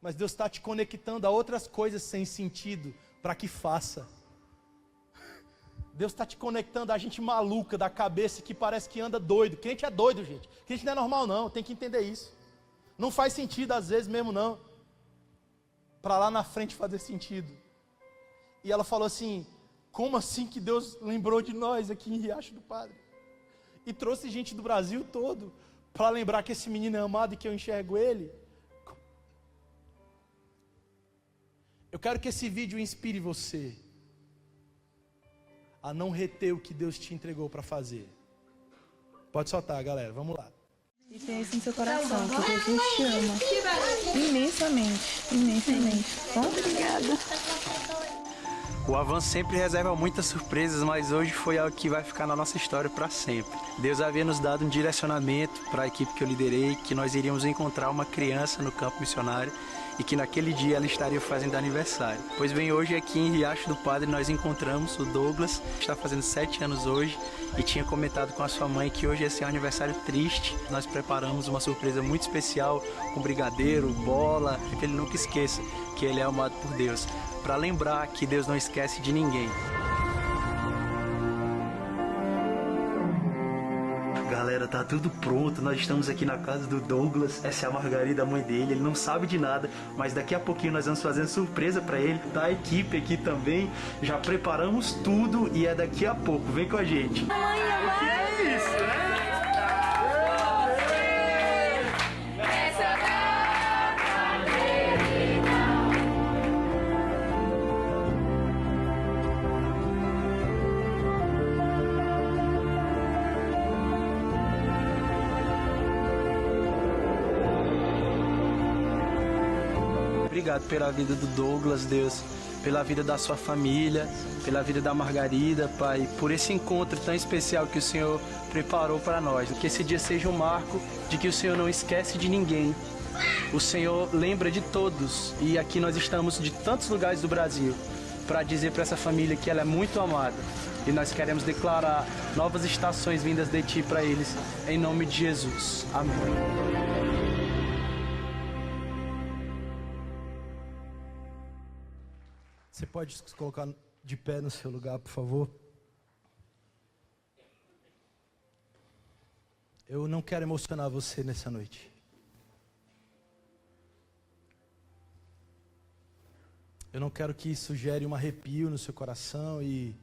Mas Deus está te conectando a outras coisas sem sentido, para que faça. Deus está te conectando a gente maluca da cabeça que parece que anda doido. Crente é doido, gente. Crente não é normal não, tem que entender isso. Não faz sentido às vezes mesmo não. Para lá na frente fazer sentido. E ela falou assim: como assim que Deus lembrou de nós aqui em Riacho do Padre? E trouxe gente do Brasil todo para lembrar que esse menino é amado e que eu enxergo ele. Eu quero que esse vídeo inspire você a não reter o que Deus te entregou para fazer. Pode soltar, galera, vamos lá. E tenha isso no seu coração, que Jesus te ama imensamente, imensamente. Obrigada. O Avanço sempre reserva muitas surpresas, mas hoje foi algo que vai ficar na nossa história para sempre. Deus havia nos dado um direcionamento para a equipe que eu liderei, que nós iríamos encontrar uma criança no campo missionário e que naquele dia ela estaria fazendo aniversário. Pois bem, hoje aqui em Riacho do Padre nós encontramos o Douglas, que está fazendo 7 anos hoje, e tinha comentado com a sua mãe que hoje ia ser um aniversário triste. Nós preparamos uma surpresa muito especial, com brigadeiro, bola, para que ele nunca esqueça que ele é amado por Deus, para lembrar que Deus não esquece de ninguém. Galera, tá tudo pronto, nós estamos aqui na casa do Douglas, essa é a Margarida, a mãe dele, ele não sabe de nada, mas daqui a pouquinho nós vamos fazer surpresa pra ele, tá? A equipe aqui também, já preparamos tudo e é daqui a pouco, vem com a gente. Mãe, O que é isso, né? Obrigado pela vida do Douglas, Deus. pela vida da sua família, pela vida da Margarida, Pai, por esse encontro tão especial que o Senhor preparou para nós. Que esse dia seja um marco de que o Senhor não esquece de ninguém. O Senhor lembra de todos, e aqui nós estamos de tantos lugares do Brasil para dizer para essa família que ela é muito amada, e nós queremos declarar novas estações vindas de Ti para eles, em nome de Jesus. Amém. Você pode se colocar de pé no seu lugar, por favor? Eu não quero emocionar você nessa noite. Eu não quero que isso gere um arrepio no seu coração e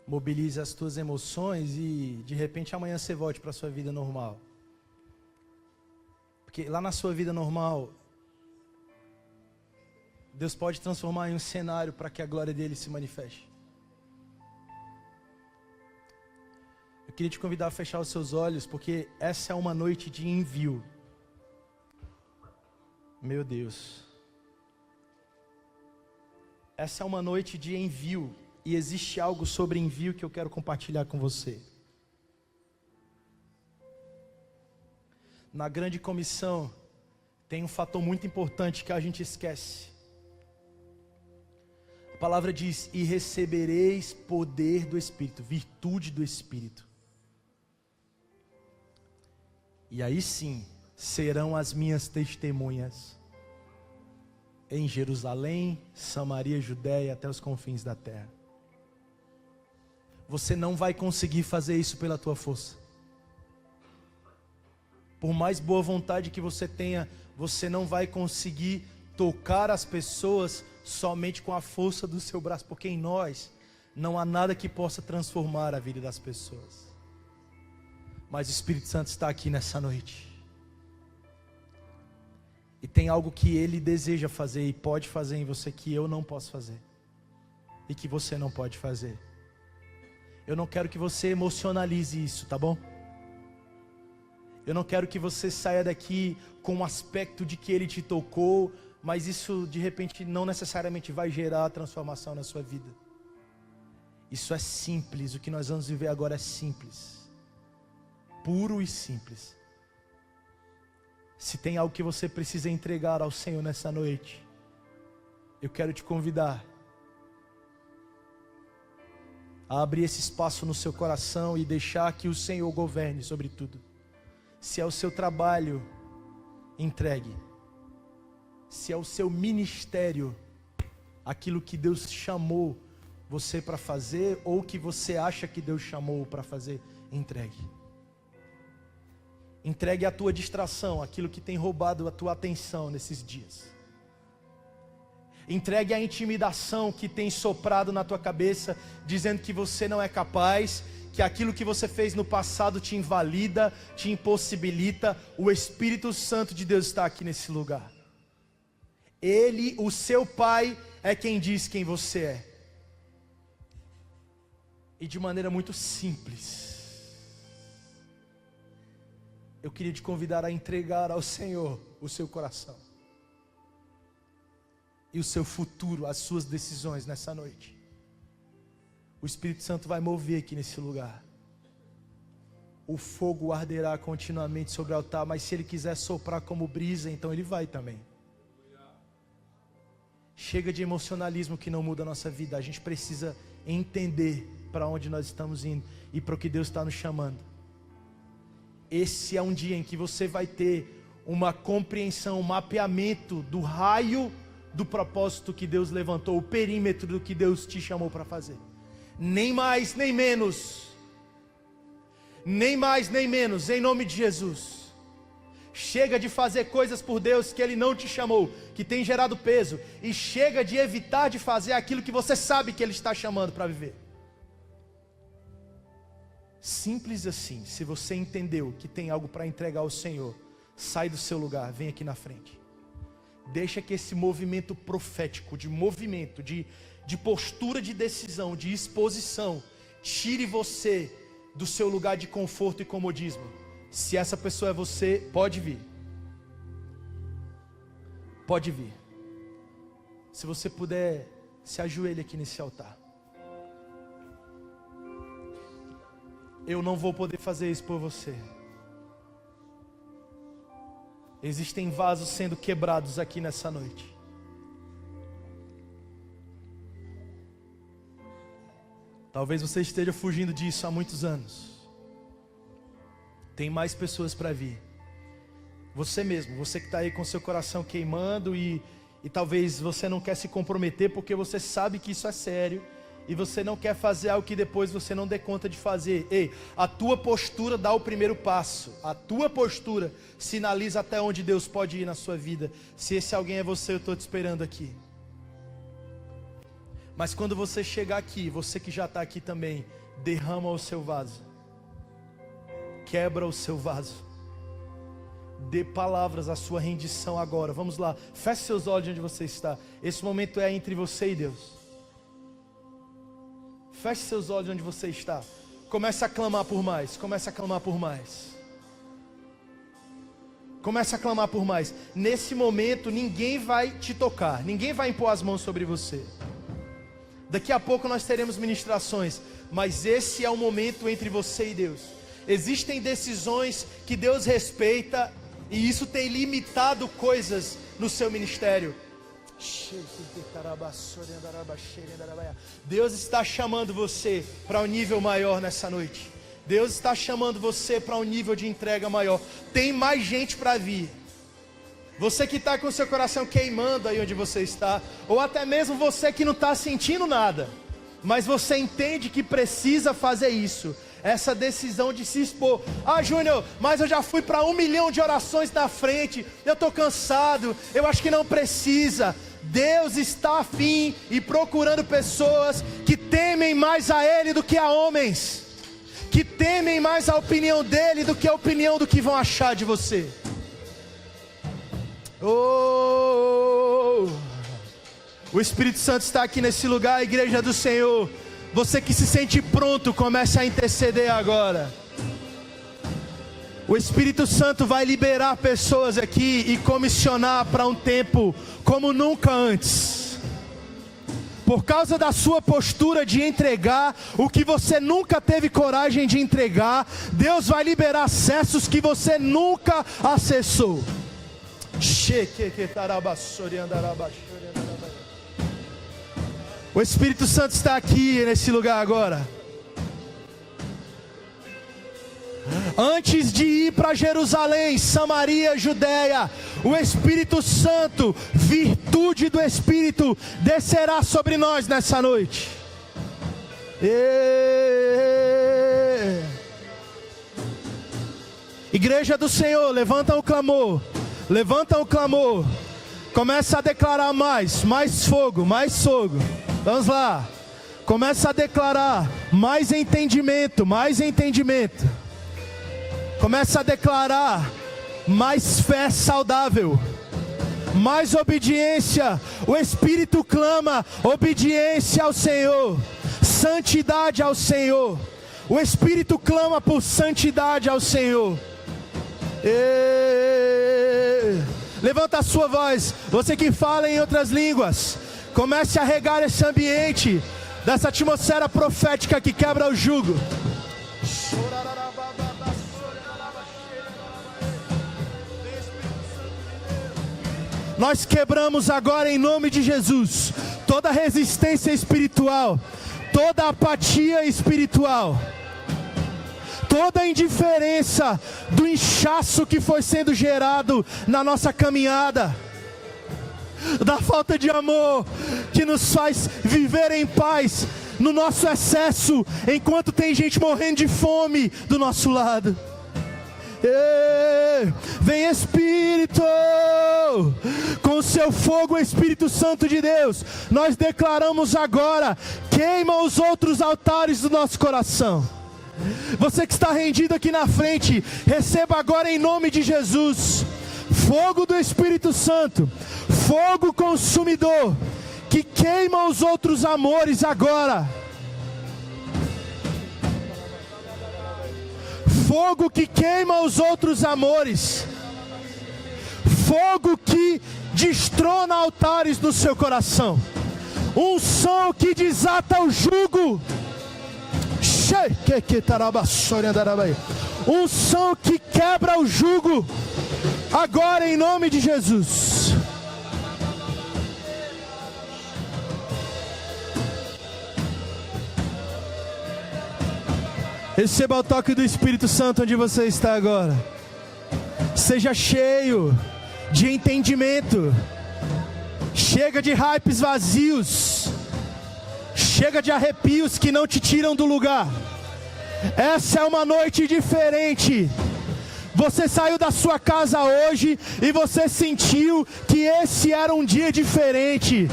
mobilize as tuas emoções e de repente amanhã você volte para a sua vida normal. Porque lá na sua vida normal, Deus pode transformar em um cenário para que a glória dele se manifeste. Eu queria te convidar a fechar os seus olhos, porque essa é uma noite de envio. Meu Deus. Essa é uma noite de envio, e existe algo sobre envio que eu quero compartilhar com você. Na grande comissão, tem um fator muito importante que a gente esquece. A palavra diz: e recebereis poder do Espírito, virtude do Espírito. E aí sim, serão as minhas testemunhas em Jerusalém, Samaria, Judéia, até os confins da terra. Você não vai conseguir fazer isso pela tua força. Por mais boa vontade que você tenha, você não vai conseguir tocar as pessoas somente com a força do seu braço, porque em nós não há nada que possa transformar a vida das pessoas. Mas o Espírito Santo está aqui nessa noite. E tem algo que Ele deseja fazer e pode fazer em você que eu não posso fazer. E que você não pode fazer. Eu não quero que você emocionalize isso, tá bom? Eu não quero que você saia daqui com um aspecto de que Ele te tocou, mas isso de repente não necessariamente vai gerar transformação na sua vida. Isso é simples, o que nós vamos viver agora é simples. Puro e simples. Se tem algo que você precisa entregar ao Senhor nessa noite, eu quero te convidar a abrir esse espaço no seu coração e deixar que o Senhor governe sobre tudo. Se é o seu trabalho, entregue. Se é o seu ministério, aquilo que Deus chamou você para fazer, ou que você acha que Deus chamou para fazer, entregue. Entregue a tua distração, aquilo que tem roubado a tua atenção nesses dias. Entregue a intimidação que tem soprado na tua cabeça, dizendo que você não é capaz, que aquilo que você fez no passado te invalida, te impossibilita. O Espírito Santo de Deus está aqui nesse lugar. Ele, o seu Pai, é quem diz quem você é. E de maneira muito simples, eu queria te convidar a entregar ao Senhor o seu coração e o seu futuro, as suas decisões nessa noite. O Espírito Santo vai mover aqui nesse lugar. O fogo arderá continuamente sobre o altar, mas se Ele quiser soprar como brisa, então Ele vai também. Chega de emocionalismo que não muda a nossa vida. A gente precisa entender para onde nós estamos indo e para o que Deus está nos chamando. Esse é um dia em que você vai ter uma compreensão, um mapeamento do raio do propósito que Deus levantou, o perímetro do que Deus te chamou para fazer. Nem mais, nem menos. Nem mais, nem menos, em nome de Jesus. Chega de fazer coisas por Deus que Ele não te chamou, que tem gerado peso. E chega de evitar de fazer aquilo que você sabe que Ele está chamando para viver. Simples assim. Se você entendeu que tem algo para entregar ao Senhor, sai do seu lugar, vem aqui na frente. Deixa que esse movimento profético, de movimento, de postura de decisão, de exposição, tire você do seu lugar de conforto e comodismo. Se essa pessoa é você, pode vir. Pode vir. Se você puder se ajoelhe aqui nesse altar. Eu não vou poder fazer isso por você. Existem vasos sendo quebrados aqui nessa noite. Talvez você esteja fugindo disso há muitos anos. Tem mais pessoas para vir. Você mesmo, você que está aí com seu coração queimando e talvez você não quer se comprometer porque você sabe que isso é sério e você não quer fazer algo que depois você não dê conta de fazer. Ei, a tua postura dá o primeiro passo. A tua postura sinaliza até onde Deus pode ir na sua vida. Se esse alguém é você, eu estou te esperando aqui. Mas quando você chegar aqui, você que já está aqui também, derrama o seu vaso. Quebra o seu vaso. Dê palavras à sua rendição agora. Vamos lá, feche seus olhos onde você está. Esse momento é entre você e Deus. Feche seus olhos onde você está. Comece a clamar por mais. Comece a clamar por mais. Comece a clamar por mais. Nesse momento ninguém vai te tocar. Ninguém vai impor as mãos sobre você. Daqui a pouco nós teremos ministrações. Mas esse é o momento entre você e Deus. Existem decisões que Deus respeita. E isso tem limitado coisas no seu ministério. Deus está chamando você para um nível maior nessa noite. Deus está chamando você para um nível de entrega maior. Tem mais gente para vir. Você que está com seu coração queimando aí onde você está, ou até mesmo você que não está sentindo nada, mas você entende que precisa fazer isso. Essa decisão de se expor. Ah, Júnior, mas eu já fui para 1 milhão de orações na frente. Eu estou cansado. Eu acho que não precisa. Deus está afim e procurando pessoas que temem mais a Ele do que a homens. Que temem mais a opinião dEle do que a opinião do que vão achar de você. Oh! O Espírito Santo está aqui nesse lugar, a igreja do Senhor. Você que se sente pronto, comece a interceder agora. O Espírito Santo vai liberar pessoas aqui e comissionar para um tempo como nunca antes. Por causa da sua postura de entregar o que você nunca teve coragem de entregar, Deus vai liberar acessos que você nunca acessou. O Espírito Santo está aqui nesse lugar agora. Antes de ir para Jerusalém, Samaria, Judeia, o Espírito Santo, virtude do Espírito, descerá sobre nós nessa noite. Igreja do Senhor, levanta o clamor. Levanta o clamor. Começa a declarar mais fogo, mais fogo. Vamos lá. Começa a declarar mais entendimento, mais entendimento. Começa a declarar mais fé saudável, mais obediência. O Espírito clama obediência ao Senhor, santidade ao Senhor. O Espírito clama por santidade ao Senhor. Levanta a sua voz, você que fala em outras línguas. Comece a regar esse ambiente dessa atmosfera profética que quebra o jugo. Nós quebramos agora em nome de Jesus toda resistência espiritual, toda apatia espiritual, toda indiferença do inchaço que foi sendo gerado na nossa caminhada, da falta de amor que nos faz viver em paz no nosso excesso, enquanto tem gente morrendo de fome do nosso lado. Vem Espírito, com o seu fogo, Espírito Santo de Deus, nós declaramos agora: queima os outros altares do nosso coração. Você que está rendido aqui na frente, receba agora em nome de Jesus fogo do Espírito Santo, fogo consumidor, que queima os outros amores agora. Fogo que queima os outros amores. Fogo que destrona altares no seu coração. Unção que desata o jugo. Unção que quebra o jugo. Agora em nome de Jesus. Receba o toque do Espírito Santo onde você está agora. Seja cheio de entendimento. Chega de hypes vazios. Chega de arrepios que não te tiram do lugar. Essa é uma noite diferente. Você saiu da sua casa hoje e você sentiu que esse era um dia diferente.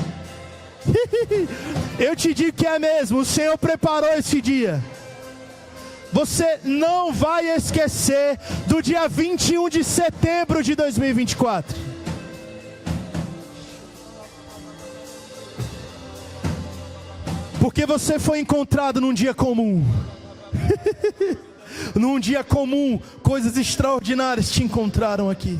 Eu te digo que é mesmo. O Senhor preparou esse dia. Você não vai esquecer do dia 21 de setembro de 2024. Porque você foi encontrado num dia comum. Num dia comum, coisas extraordinárias te encontraram aqui.